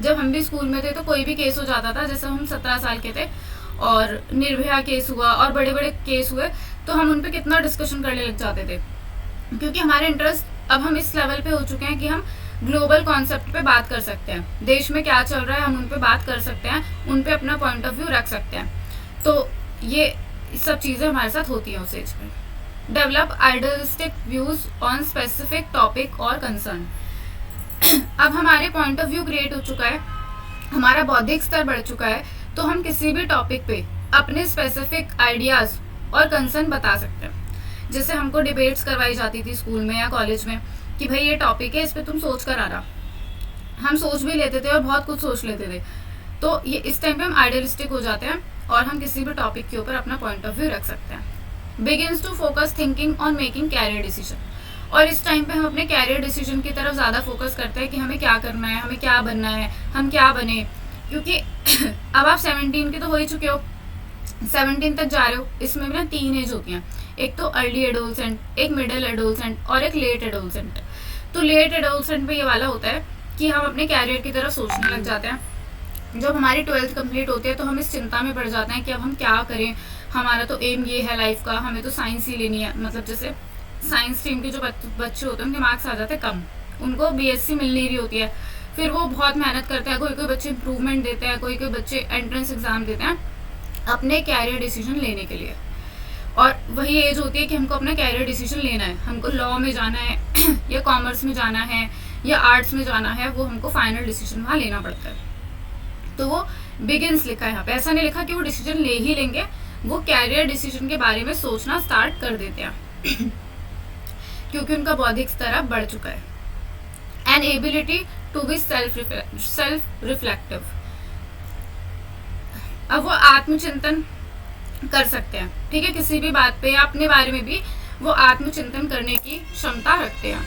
जब हम भी स्कूल में थे तो कोई भी केस हो जाता था, जैसे हम 17 साल के थे और निर्भया केस हुआ और बड़े बड़े केस हुए, तो हम उन पे कितना डिस्कशन करने लग जाते थे, क्योंकि हमारे इंटरेस्ट अब हम इस लेवल पे हो चुके हैं कि हम ग्लोबल कॉन्सेप्ट पे बात कर सकते हैं, देश में क्या चल रहा है हम उन पे बात कर सकते हैं, उन पे अपना पॉइंट ऑफ व्यू रख सकते हैं। तो ये सब चीज़ें हमारे साथ होती हैं उस एज में। Develop idealistic views on specific topic और कंसर्न। अब हमारे पॉइंट ऑफ व्यू क्रिएट हो चुका है, हमारा बौद्धिक स्तर बढ़ चुका है, तो हम किसी भी टॉपिक पे अपने स्पेसिफिक आइडियाज़ और कंसर्न बता सकते हैं। जैसे हमको डिबेट्स करवाई जाती थी स्कूल में या कॉलेज में कि भाई ये टॉपिक है, इस पर तुम सोच कर आना। हम सोच भी लेते थे और बहुत कुछ सोच लेते थे। तो ये इस टाइम पे हम आइडियलिस्टिक हो जाते हैं और हम किसी भी टॉपिक के ऊपर अपना पॉइंट ऑफ व्यू रख सकते हैं। Begins to focus thinking on making career decision. और इस टाइम पे हम अपने कैरियर डिसीजन की तरफ ज़्यादा फोकस करते हैं कि हमें क्या करना है, हमें क्या बनना है, हम क्या बने। क्योंकि अब आप 17 के तो हो ही चुके हो, 17 तक जा रहे हो, इसमें भी ना 3 एज होती हैं, एक तो अर्ली एडोलसेंट, एक मिडिल एडोलसेंट और एक लेट एडोलसेंट। तो लेट एडोलसेंट पे ये वाला होता है कि हम अपने कैरियर की तरफ सोचने लग जाते हैं। जब हमारी 12th कंप्लीट होती है तो हम इस चिंता में पड़ जाते हैं कि अब हम क्या करें, हमारा तो एम ये है लाइफ का, हमें तो साइंस ही लेनी है। मतलब जैसे साइंस स्ट्रीम के जो बच्चे होते हैं उनके मार्क्स आ जाते हैं कम, उनको बीएससी मिल नहीं रही होती है, फिर वो बहुत मेहनत करते हैं, कोई कोई बच्चे इंप्रूवमेंट देते हैं, कोई कोई बच्चे एंट्रेंस एग्जाम देते हैं अपने कैरियर डिसीजन लेने के लिए। और वही एज होती है कि हमको अपना कैरियर डिसीजन लेना है, हमको लॉ में जाना है या कॉमर्स में जाना है या आर्ट्स में जाना है, वो हमको फाइनल डिसीजन वहाँ लेना पड़ता है। तो वो बिगिंस लिखा है यहाँ पे, ऐसा नहीं लिखा कि वो डिसीजन ले ही लेंगे, वो कैरियर डिसीजन के बारे में सोचना स्टार्ट कर देते हैं क्योंकि उनका बौद्धिक स्तर अब बढ़ चुका है। An ability to be self reflective. अब वो आत्मचिंतन कर सकते हैं, ठीक है, किसी भी बात पे या अपने बारे में भी वो आत्मचिंतन करने की क्षमता रखते हैं।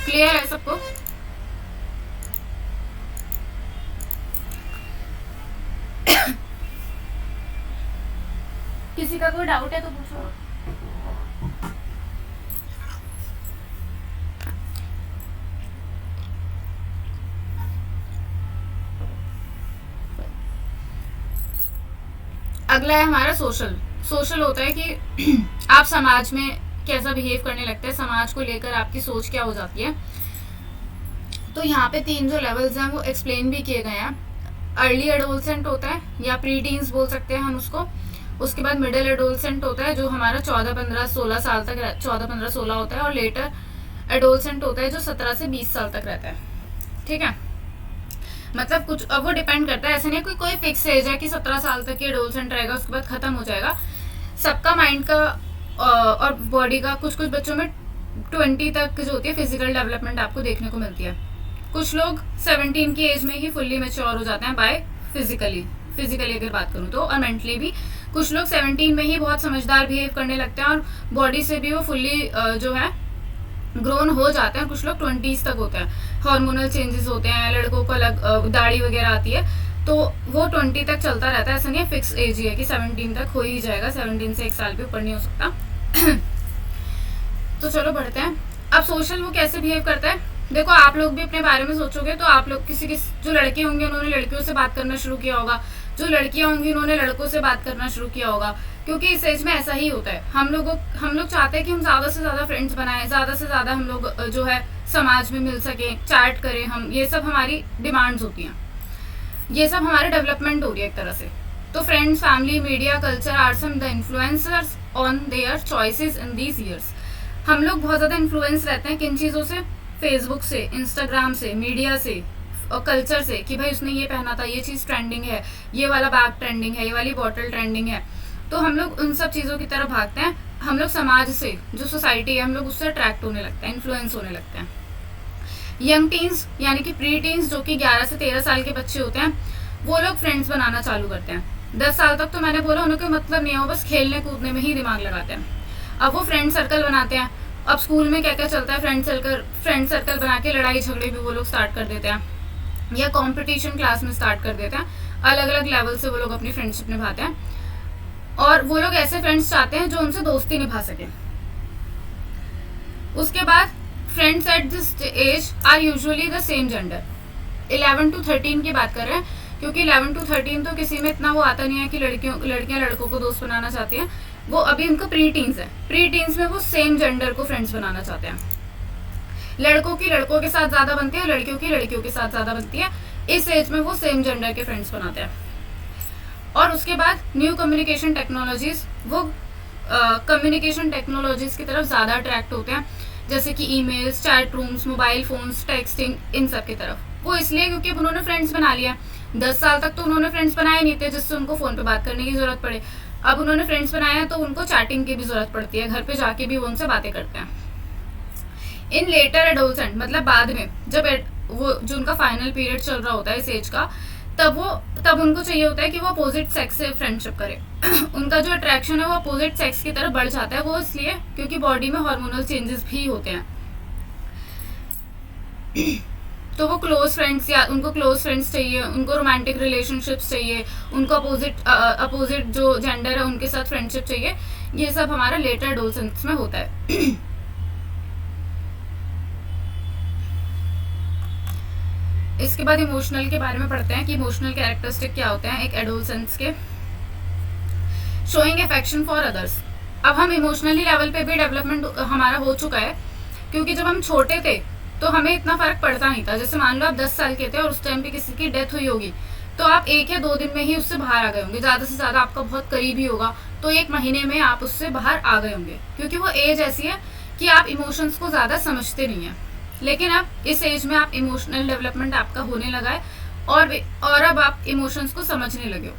क्लियर है सबको? किसी का कोई डाउट है तो पूछो। अगला है हमारा सोशल। सोशल होता है कि आप समाज में कैसा बिहेव करने लगते हैं, समाज को लेकर आपकी सोच क्या हो जाती है। तो यहाँ पे 3 जो लेवल्स हैं वो एक्सप्लेन भी किए गए हैं। अर्ली एडोलसेंट होता है या प्री टीन्स बोल सकते हैं हम उसको। उसके बाद मिडिल एडोलसेंट होता है जो हमारा 14-15-16 साल तक 14-15-16 होता है, और लेटर एडोलसेंट होता है जो 17 से 20 साल तक रहता है, ठीक है। मतलब कुछ अब वो डिपेंड करता है, ऐसा नहीं कोई कोई फिक्स एज है कि 17 साल तक ही एडोलसेंट रहेगा, उसके बाद खत्म हो जाएगा। सबका माइंड का और बॉडी का कुछ कुछ बच्चों में 20 तक जो होती है फिजिकल डेवलपमेंट आपको देखने को मिलती है। कुछ लोग 17 की एज में ही फुल्ली मैच्योर हो जाते हैं बाय फिजिकली अगर बात करूँ तो, और मेंटली भी। कुछ लोग 17 में ही बहुत समझदार बिहेव करने लगते हैं और बॉडी से भी वो फुल्ली जो है ग्रोन हो जाते हैं, कुछ लोग 20s तक होते हैं, हार्मोनल चेंजेस होते हैं, लड़कों को अलग दाढ़ी वगैरह आती है, तो वो 20 तक चलता रहता है। ऐसा नहीं है फिक्स एज ही है कि 17 तक हो ही जाएगा, 17 से 1 साल भी ऊपर नहीं हो सकता। तो चलो बढ़ते हैं। अब सोशल वो कैसे बिहेव करता है, देखो आप लोग भी अपने बारे में सोचोगे तो आप लोग जो लड़के होंगे उन्होंने लड़कियों से बात करना शुरू किया होगा, जो लड़कियां होंगी उन्होंने लड़कों से बात करना शुरू किया होगा, क्योंकि इस एज में ऐसा ही होता है। हम लोग चाहते हैं कि हम ज़्यादा से ज़्यादा फ्रेंड्स बनाएं, ज़्यादा से ज़्यादा हम लोग जो है समाज में मिल सकें, चैट करें हम, ये सब हमारी डिमांड्स होती हैं, ये सब हमारी डेवलपमेंट हो रही है एक तरह से। तो friends, family, media, culture are some the influencers on their choices in these years. हम लोग बहुत ज़्यादा इन्फ्लुएंस रहते हैं किन चीज़ों से, फेसबुक से, इंस्टाग्राम से, मीडिया से और कल्चर से, कि भाई उसने ये पहना था, ये चीज़ ट्रेंडिंग है, ये वाला बैग ट्रेंडिंग है, ये वाली बॉटल ट्रेंडिंग है, तो हम लोग उन सब चीज़ों की तरफ भागते हैं। हम लोग समाज से, जो सोसाइटी है, हम लोग उससे अट्रैक्ट होने लगते हैं, इन्फ्लुएंस होने लगते हैं। यंग टीन्स यानी कि प्री टीन्स, जो कि 11 से 13 साल के बच्चे होते हैं, वो लोग फ्रेंड्स बनाना चालू करते हैं। 10 साल तक तो मैंने बोला उनको मतलब नहीं है, वो बस खेलने कूदने में ही दिमाग लगाते हैं। अब वो फ्रेंड सर्कल बनाते हैं। अब स्कूल में क्या क्या चलता है, फ्रेंड सर्कल बना के लड़ाई झगड़े भी वो लोग स्टार्ट कर देते हैं, या कंपटीशन क्लास में स्टार्ट कर देते हैं। अलग अलग लेवल से वो लोग अपनी फ्रेंडशिप निभाते हैं, और वो लोग ऐसे फ्रेंड्स चाहते हैं जो उनसे दोस्ती निभा सके। उसके बाद friends at this age are usually the same gender. 11 to 13 की बात कर रहे हैं, क्योंकि 11 to 13 तो किसी में इतना वो आता नहीं है कि लड़कियां लड़कों को दोस्त बनाना चाहती हैं, वो अभी उनको प्री टीन्स है। प्री टीन्स में वो सेम जेंडर को फ्रेंड्स बनाना चाहते हैं। लड़कों की लड़कों के साथ ज़्यादा बनती है, लड़कियों की लड़कियों के साथ ज़्यादा बनती है। इस एज में वो सेम जेंडर के फ्रेंड्स बनाते हैं। और उसके बाद न्यू कम्युनिकेशन टेक्नोलॉजीज़, वो कम्युनिकेशन टेक्नोलॉजीज़ की तरफ ज़्यादा अट्रैक्ट होते हैं, जैसे कि emails, chat rooms, mobile phones, texting, इन सब की तरफ। वो इसलिए क्योंकि अब उन्होंने फ्रेंड्स बना लिया। 10 साल तक तो उन्होंने फ्रेंड्स बनाए नहीं थे जिससे उनको फ़ोन पे बात करने की ज़रूरत पड़े। अब उन्होंने फ्रेंड्स बनाया तो उनको चैटिंग की भी ज़रूरत पड़ती है, घर पे जाके भी वो उनसे बातें करते हैं। इन लेटर एडोलसेंट, मतलब बाद में जब वो जो उनका फाइनल पीरियड चल रहा होता है इस एज का, तब उनको चाहिए होता है कि वो अपोजिट सेक्स से फ्रेंडशिप करे। उनका जो अट्रैक्शन है वो अपोजिट सेक्स की तरफ बढ़ जाता है। वो इसलिए क्योंकि बॉडी में हार्मोनल चेंजेस भी होते हैं। तो वो क्लोज फ्रेंड्स, या उनको क्लोज फ्रेंड्स चाहिए, उनको रोमांटिक रिलेशनशिप्स चाहिए, उनको अपोजिट जो जेंडर है उनके साथ फ्रेंडशिप चाहिए। ये सब हमारा लेटर एडोलसेंस में होता है। इसके बाद इमोशनल के बारे में पढ़ते हैं कि इमोशनल कैरेक्टरिस्टिक क्या होते हैं एक एडोलसेंस के। Showing affection for others. अब हम इमोशनली लेवल पे भी डेवलपमेंट हमारा हो चुका है, क्योंकि जब हम छोटे थे तो हमें इतना फर्क पड़ता नहीं था। जैसे मान लो आप 10 साल के थे और उस टाइम पे किसी की डेथ हुई होगी, तो आप 1 या 2 दिन में ही उससे बाहर आ गए होंगे। ज़्यादा से ज़्यादा आपका बहुत करीबी होगा तो 1 महीने में आप उससे बाहर आ गए होंगे, क्योंकि वो एज ऐसी है कि आप इमोशंस को ज़्यादा समझते नहीं हैं। लेकिन अब इस एज में आप इमोशनल डेवलपमेंट आपका होने लगा है, और अब आप इमोशंस को समझने लगे हो।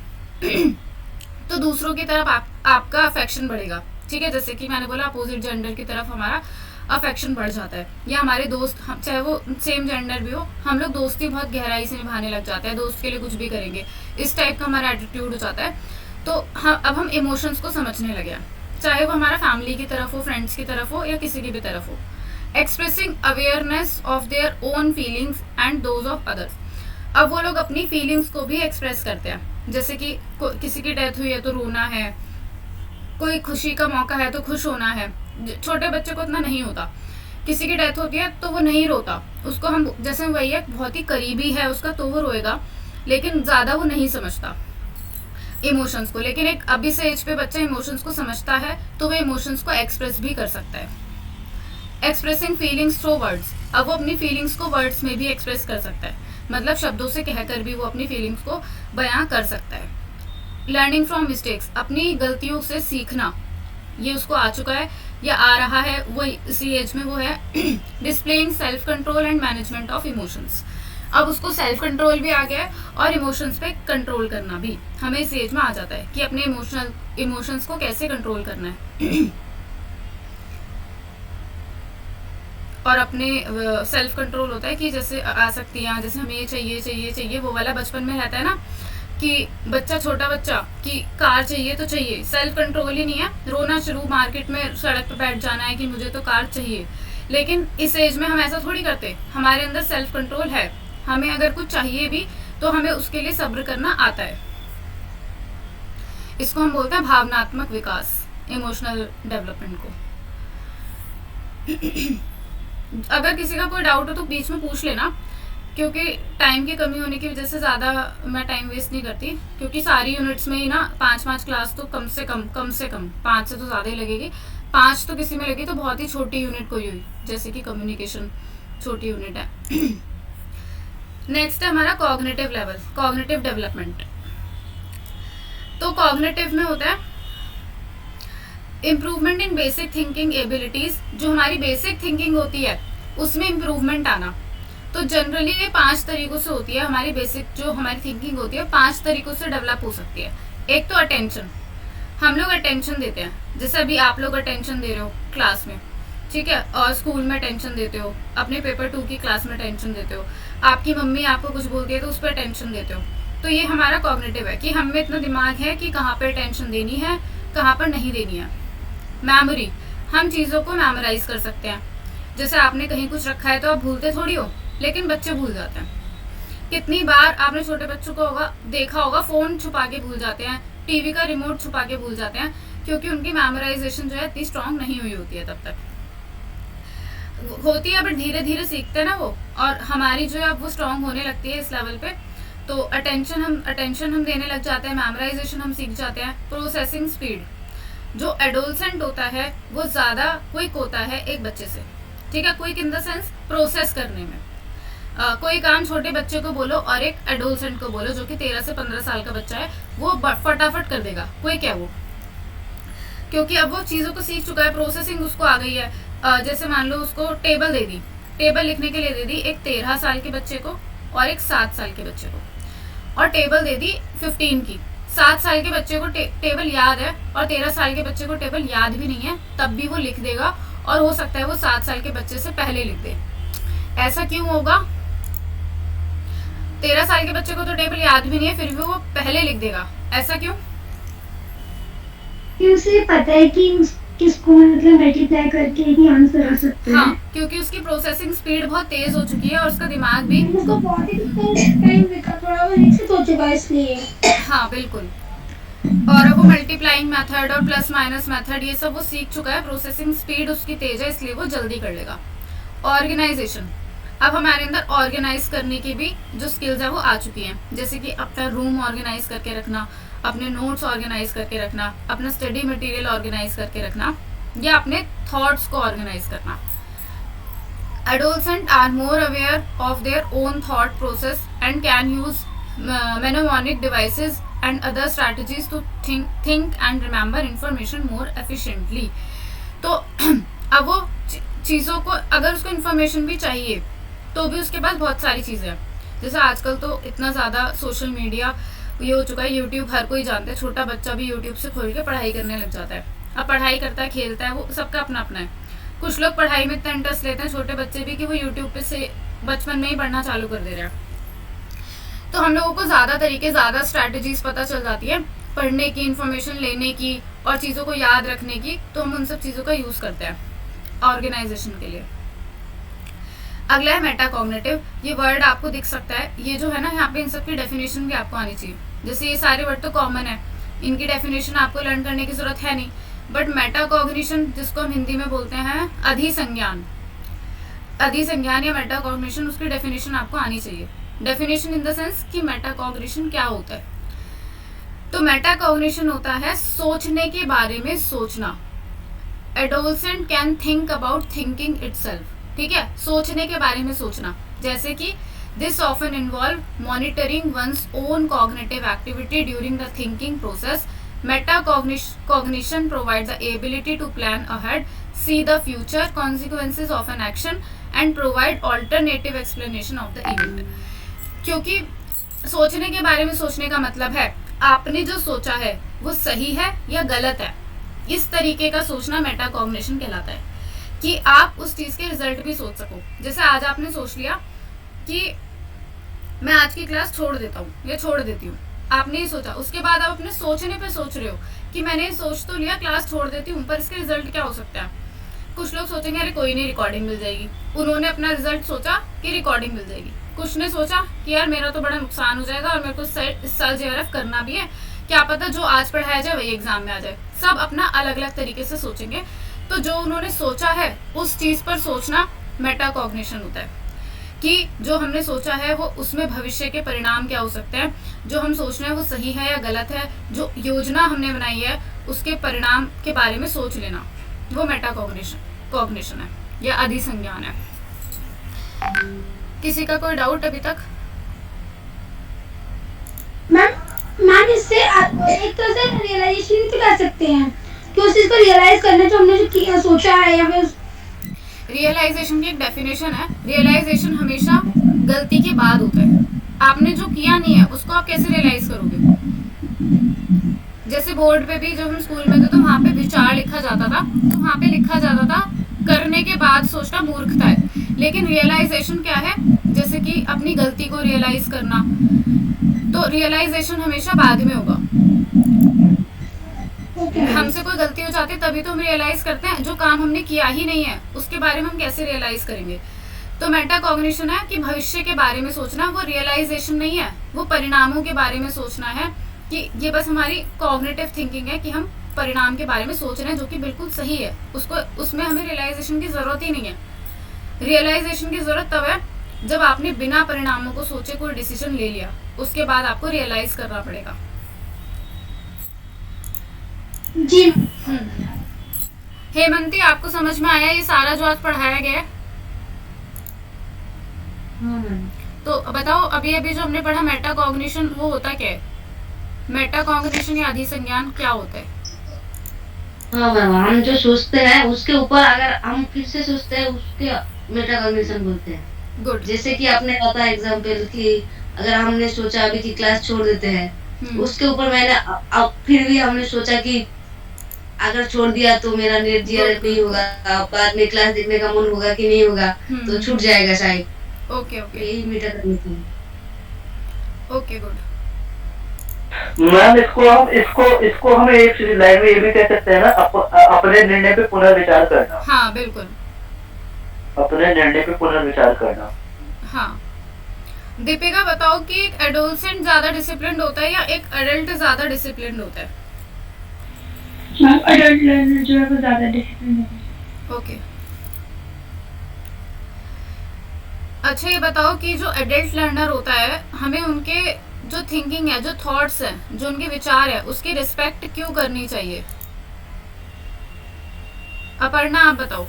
तो दूसरों की तरफ आपका अफेक्शन बढ़ेगा। ठीक है, जैसे कि मैंने बोला अपोजिट जेंडर की तरफ हमारा अफेक्शन बढ़ जाता है, या हमारे दोस्त, चाहे वो सेम जेंडर भी हो, हम लोग दोस्ती बहुत गहराई से निभाने लग जाते हैं। दोस्त के लिए कुछ भी करेंगे, इस टाइप का हमारा एटीट्यूड हो जाता है। तो अब हम इमोशंस को समझने लगे हैं, चाहे वो हमारा फैमिली की तरफ हो, फ्रेंड्स की तरफ हो, या किसी की भी तरफ हो। Expressing awareness of their own feelings and those of others. अब वो लोग अपनी फीलिंग्स को भी एक्सप्रेस करते हैं, जैसे कि किसी की डेथ हुई है तो रोना है, कोई खुशी का मौका है तो खुश होना है। छोटे बच्चे को इतना नहीं होता, किसी की डेथ होती है तो वो नहीं रोता, उसको हम जैसे वही है बहुत ही करीबी है उसका तो वो रोएगा, लेकिन ज़्यादा वो नहीं समझता इमोशंस को। लेकिन एक अभी से एज पे बच्चा इमोशंस को समझता है तो वो इमोशंस को एक्सप्रेस भी कर सकता है। Expressing feelings through words. अब वो अपनी फीलिंग्स को वर्ड्स में भी एक्सप्रेस कर सकता है, मतलब शब्दों से कहकर भी वो अपनी फीलिंग्स को बयां कर सकता है। Learning from mistakes. अपनी गलतियों से सीखना, ये उसको आ चुका है या आ रहा है, वो इसी एज में वो है। Displaying self control and management of emotions. अब उसको सेल्फ कंट्रोल भी आ गया है और इमोशंस पे कंट्रोल करना भी हमें इस एज में आ जाता है कि अपने इमोशंस को कैसे कंट्रोल करना है। और अपने सेल्फ कंट्रोल होता है कि जैसे आसक्तियाँ, जैसे हमें ये चाहिए चाहिए चाहिए, वो वाला बचपन में रहता है ना कि बच्चा, छोटा बच्चा कि कार चाहिए तो चाहिए, सेल्फ कंट्रोल ही नहीं है, रोना शुरू, मार्केट में सड़क पर बैठ जाना है कि मुझे तो कार चाहिए। लेकिन इस एज में हम ऐसा थोड़ी करते, हमारे अंदर सेल्फ कंट्रोल है, हमें अगर कुछ चाहिए भी तो हमें उसके लिए सब्र करना आता है। इसको हम बोलते हैं भावनात्मक विकास, इमोशनल डेवलपमेंट को। अगर किसी का कोई डाउट हो तो बीच में पूछ लेना, क्योंकि टाइम की कमी होने की वजह से ज़्यादा मैं टाइम वेस्ट नहीं करती, क्योंकि सारी यूनिट्स में ही ना 5-5 क्लास तो कम से कम 5 से तो ज़्यादा ही लगेगी। 5 तो किसी में लगी तो बहुत ही छोटी यूनिट कोई हुई, जैसे कि कम्युनिकेशन छोटी यूनिट है। नेक्स्ट है हमारा कॉग्निटिव लेवल, कॉग्निटिव डेवलपमेंट। तो कॉग्निटिव में होता है improvement in basic thinking abilities, जो हमारी बेसिक थिंकिंग होती है उसमें इम्प्रूवमेंट आना। तो जनरली ये 5 तरीकों से होती है, हमारी बेसिक जो हमारी थिंकिंग होती है 5 तरीकों से डेवलप हो सकती है। एक तो अटेंशन, हम लोग अटेंशन देते हैं, जैसे अभी आप लोग अटेंशन दे रहे हो क्लास में, ठीक है, और स्कूल में अटेंशन देते हो, अपने पेपर 2 की क्लास में अटेंशन देते हो, आपकी मम्मी आपको कुछ बोलती है तो उस पर अटेंशन देते हो। तो ये हमारा कॉग्निटिव है कि हम में इतना दिमाग है कि कहाँ पर अटेंशन देनी है, कहाँ पर नहीं देनी है। मेमोरी, हम चीज़ों को मेमोराइज कर सकते हैं। जैसे आपने कहीं कुछ रखा है तो आप भूलते थोड़ी हो, लेकिन बच्चे भूल जाते हैं। कितनी बार आपने छोटे बच्चों को देखा होगा, फ़ोन छुपा के भूल जाते हैं, टीवी का रिमोट छुपा के भूल जाते हैं, क्योंकि उनकी मेमोराइजेशन जो है इतनी स्ट्रांग नहीं हुई होती है। तब तक होती है बट धीरे धीरे सीखते हैं ना वो, और हमारी जो है अब वो स्ट्रांग होने लगती है इस लेवल पे। तो अटेंशन हम देने लग जाते हैं, मेमोराइजेशन हम सीख जाते हैं। प्रोसेसिंग स्पीड, जो एडोलसेंट होता है वो ज़्यादा क्विक होता है एक बच्चे से, ठीक है, quick in the sense process करने में। कोई काम छोटे बच्चे को बोलो और एक एडोलसेंट को बोलो जो कि 13 से 15 साल का बच्चा है, वो फटाफट कर देगा, क्विक है वो, क्योंकि अब वो चीज़ों को सीख चुका है, प्रोसेसिंग उसको आ गई है। जैसे मान लो उसको टेबल दे दी, टेबल लिखने के लिए दे दी एक 13 साल के बच्चे को और एक 7 साल के बच्चे को, और टेबल दे दी 15 की। 7 साल के बच्चे को टेबल याद है और 13 साल के बच्चे को टेबल याद भी नहीं है, तब भी वो लिख देगा, और हो सकता है वो 7 साल के बच्चे से पहले लिख दे। ऐसा क्यों होगा? 13 साल के बच्चे को तो टेबल याद भी नहीं है, फिर भी वो पहले लिख देगा, ऐसा क्यों? उसे पता है कि किसको मतलब मल्टीप्लाई करके ही आंसर आ सकता है। हाँ, क्योंकि उसकी प्रोसेसिंग स्पीड बहुत तेज हो चुकी है और उसका दिमाग भी उसको बहुत ही टाइम देखा, थोड़ा वो विकसित हो चुका है इसलिए। हाँ बिल्कुल, और अब वो मल्टीप्लाइंग मेथड और प्लस माइनस मेथड ये सब वो सीख चुका है, प्रोसेसिंग स्पीड उसकी तेज है, इसलिए वो जल्दी कर लेगा। ऑर्गेनाइजेशन, अब हमारे अंदर ऑर्गेनाइज करने की भी जो स्किल्स है वो आ चुकी हैं, जैसे कि अपना रूम ऑर्गेनाइज करके रखना, अपने नोट्स ऑर्गेनाइज करके रखना, अपना स्टडी मटेरियल ऑर्गेनाइज करके रखना, या अपने थॉट्स को ऑर्गेनाइज करना। Adolescent are more aware of their own thought process and can use mnemonic devices and other strategies to think and remember information more efficiently. तो अब वो चीज़ों को, अगर उसको इन्फॉर्मेशन भी चाहिए तो भी उसके पास बहुत सारी चीज़ें हैं। जैसे आजकल तो इतना ज़्यादा सोशल मीडिया ये हो चुका है, यूट्यूब हर कोई जानता है, छोटा बच्चा भी यूट्यूब से खोल के पढ़ाई करने लग जाता है। अब पढ़ाई करता है, खेलता है, वो सबका अपना अपना है। कुछ लोग पढ़ाई में इतना इंटरेस्ट लेते हैं, छोटे बच्चे भी, कि वो यूट्यूब पे से बचपन में ही पढ़ना चालू कर दे रहे हैं। तो हम लोगों को ज़्यादा तरीके, ज़्यादा स्ट्रैटेजीज पता चल जाती है पढ़ने की, इन्फॉर्मेशन लेने की और चीज़ों को याद रखने की, तो हम उन सब चीज़ों का यूज़ करते हैं ऑर्गेनाइजेशन के लिए। अगला है मेटाकॉग्निटिव, ये वर्ड आपको दिख सकता है, ये जो है ना यहाँ पे इन सब की डेफिनेशन भी आपको आनी चाहिए। जैसे ये सारे वर्ड तो कॉमन है, इनकी डेफिनेशन आपको लर्न करने की जरूरत है नहीं, बट मेटाकॉग्निशन जिसको हम हिंदी में बोलते हैं अधिसंज्ञान, अधिसंज्ञान या मेटाकॉग्निशन, उसकी डेफिनेशन आपको आनी चाहिए। डेफिनेशन इन द सेंस कि मेटाकॉग्निशन क्या होता है। तो मेटाकॉग्निशन होता है सोचने के बारे में सोचना। Adolescent can think about thinking itself, ठीक है, सोचने के बारे में सोचना। जैसे कि this often involve monitoring one's own cognitive activity during the thinking process. Metacognition provide the ability to plan ahead, see the future consequences of an action and provide alternative explanation of the event. क्योंकि सोचने के बारे में सोचने का मतलब है आपने जो सोचा है वो सही है या गलत है, इस तरीके का सोचना मेटाकॉग्निशन कहलाता है, कि आप उस चीज़ के रिजल्ट भी सोच सको। जैसे आज आपने सोच लिया कि मैं आज की क्लास छोड़ देता हूँ या छोड़ देती हूँ, आपने ये सोचा, उसके बाद आप अपने सोचने पे सोच रहे हो कि मैंने सोच तो लिया क्लास छोड़ देती हूँ, पर इसका रिजल्ट क्या हो सकता है। कुछ लोग सोचेंगे अरे कोई नहीं रिकॉर्डिंग मिल जाएगी, उन्होंने अपना रिजल्ट सोचा कि रिकॉर्डिंग मिल जाएगी। कुछ ने सोचा कि यार मेरा तो बड़ा नुकसान हो जाएगा और मेरे को इस साल JRF करना भी है, क्या पता जो आज पढ़ाया जाए वही एग्जाम में आ जाए। सब अपना अलग अलग तरीके से सोचेंगे। तो जो उन्होंने सोचा है उस चीज़ पर सोचना मेटाकॉग्निशन होता है कि जो हमने सोचा है वो उसमें भविष्य के परिणाम क्या हो सकते हैं, जो हम सोच रहे हैं वो सही है या गलत है, जो योजना हमने बनाई है उसके परिणाम के बारे में सोच लेना, वो मेटाकॉग्निशन है या अधिसंज्ञान है। किसी का कोई डाउट अभी तक? मैम इससे एक तरह से रियलाइजेशन तो कर सकते हैं कि उस चीज को रियलाइज करने जो हमने जो सोचा है या फिर रियलाइजेशन की एक डेफिनेशन है, रियलाइजेशन हमेशा गलती के बाद होता है। आपने जो किया नहीं है उसको आप कैसे रियलाइज करोगे? जैसे बोर्ड पे भी जब हम स्कूल में थे तो वहाँ पे विचार लिखा जाता था, तो वहाँ पे लिखा जाता था करने के बाद सोचना मूर्खता है। लेकिन रियलाइजेशन क्या है? जैसे कि अपनी गलती को रियलाइज करना, तो रियलाइजेशन हमेशा बाद में होगा। हमसे कोई गलती हो जाती है तभी तो हम रियलाइज करते हैं, जो काम हमने किया ही नहीं है उसके बारे में हम कैसे रियलाइज करेंगे? तो मेटाकॉग्निशन है कि भविष्य के बारे में सोचना, वो रियलाइजेशन नहीं है, वो परिणामों के बारे में सोचना है कि ये बस हमारी कॉग्निटिव थिंकिंग है कि हम परिणाम के बारे में सोच रहे हैं जो कि बिल्कुल सही है, उसमें हमें रियलाइजेशन की ज़रूरत ही नहीं है। रियलाइजेशन की ज़रूरत तब है जब आपने बिना परिणामों को सोचे कोई डिसीजन ले लिया, उसके बाद आपको रियलाइज करना पड़ेगा। जी हेमंती, आपको समझ में आया ये सारा जो आज पढ़ाया गया है? तो बताओ अभी अभी जो हमने पढ़ा मेटाकॉग्निशन, वो होता क्या है? मेटाकॉग्निशन या अधिसंज्ञान क्या होता है? हाँ मैम, हम जो सोचते हैं उसके ऊपर अगर हम फिर से सोचते हैं उसके मेटाकॉग्निशन बोलते हैं। गुड। जैसे कि आपने बताया एग्जांपल कि अगर हमने सोचा अभी की क्लास छोड़ देते हैं, उसके ऊपर मैंने अब फिर भी हमने सोचा कि अगर छोड़ दिया तो मेरा नेट JRF नहीं होगा, बाद में क्लास देखने का मन होगा कि नहीं होगा, तो छूट जाएगा शायद। ओके ओके, यही मेटाकॉग्निशन। Okay good. मैम इसको हम एक लाइन में ये भी कह सकते हैं ना, अपने निर्णय पे पुनर्विचार करना। हाँ बिल्कुल, अपने निर्णय पे पुनर्विचार करना। हाँ। दीपिका बताओ कि एक एडोलसेंट ज्यादा डिसिप्लिन्ड होता है या एक एडल्ट ज्यादा डिसिप्लिन्ड होता है? मैम एडल्ट लर्नर जो है वो ज्यादा डिसिप्लिन है। ओके। अच्छा ये बताओ कि जो एडल्ट लर्नर होता है, हमें उनके जो थिंकिंग है, जो थॉट्स है, जो उनके विचार है, उसकी रिस्पेक्ट क्यों करनी चाहिए? अपर्णा आप बताओ।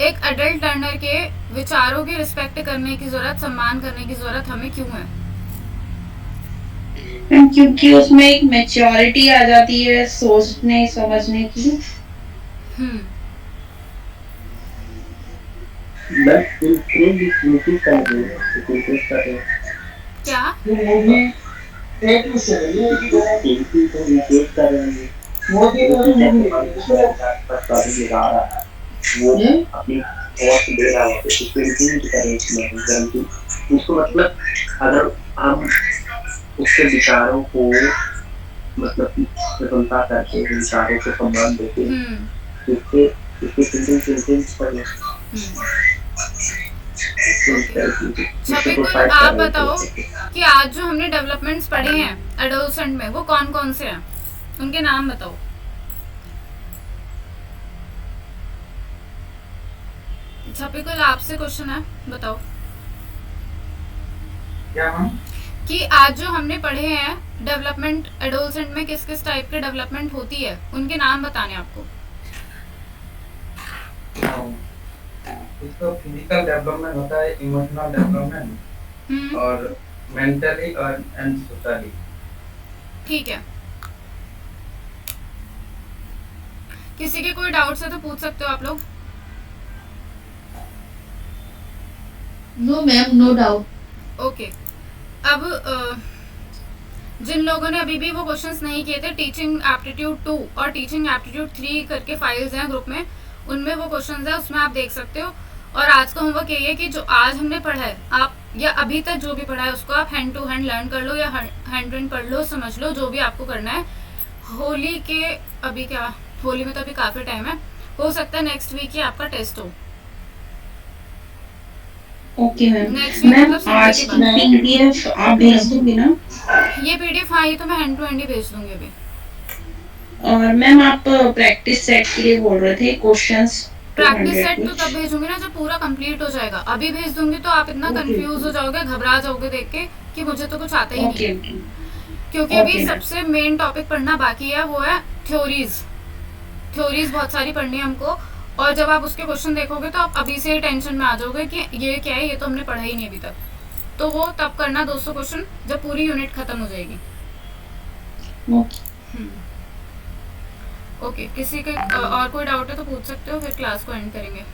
एक एडल्ट लर्नर के विचारों की रिस्पेक्ट करने की जरूरत, सम्मान करने की जरूरत हमें क्यों है? क्योंकि उसमें एक मैच्योरिटी आ जाती है सोचने समझने की। क्या? उसको मतलब अगर हम उसके विचारों को मतलब प्रशंसा करते हैं, विचारों को सम्मान देते हैं, आप बताओ कि आज जो हमने डेवलपमेंट्स पढ़े हैं एडोलसेंट में, वो कौन कौन से हैं? उनके नाम बताओ। छपिकुल आपसे क्वेश्चन है, बताओ। क्या मैम? कि आज जो हमने पढ़े हैं डेवलपमेंट एडोलसेंट में किस किस टाइप के डेवलपमेंट होती है, उनके नाम बताने आपको। इसको फिजिकल डेवलपमेंट होता है, इमोशनल डेवलपमेंट और मेंटली और एंड सोशली। ठीक है, किसी के कोई डाउट है तो पूछ सकते हो आप लोग। No ma'am, no doubt. Okay, अब जिन लोगों ने अभी भी वो क्वेश्चंस नहीं किए थे, टीचिंग एप्टीट्यूड 2 और टीचिंग एप्टीट्यूड 3 करके फाइल्स हैं ग्रुप में, उनमें वो क्वेश्चंस है, उसमें आप देख सकते हो। और आज का होमवर्क यही है कि जो आज हमने पढ़ा है, आप या अभी तक जो भी पढ़ा है उसको आप हैंड टू हैंड लर्न कर लो या हैंड टू हैंड पढ़ लो, समझ लो, जो भी आपको करना है। होली के अभी क्या होली में तो अभी काफ़ी टाइम है, हो सकता है नेक्स्ट वीक ही आपका टेस्ट हो। Okay ma'am. Next week ma'am मतलब आज संडे के की पीडीएफ आप भेज दोगे ना? बाद। ये पीडीएफ हाँ, ये तो मैं हैंड टू हैंड ही भेज दूंगी अभी। और मैम आप प्रैक्टिस सेट के लिए बोल रहे थे क्वेश्चंस। प्रैक्टिस सेट तो तब भेजूंगी ना जब पूरा कंप्लीट हो जाएगा। अभी भेज दूंगी तो आप इतना कंफ्यूज हो जाओगे, घबरा जाओगे देख के कि मुझे तो कुछ आता ही नहीं है। क्योंकि अभी सबसे मेन टॉपिक पढ़ना बाकी है, वो है थ्योरीज। थ्योरीज बहुत सारी पढ़नी है हमको, और जब आप उसके क्वेश्चन देखोगे तो आप अभी से ही टेंशन में आ जाओगे कि ये क्या है, ये तो हमने पढ़ा ही नहीं अभी तक। तो वो तब करना 200 क्वेश्चन जब पूरी यूनिट खत्म हो जाएगी। ओके, किसी के और कोई डाउट है तो पूछ सकते हो, फिर क्लास को एंड करेंगे।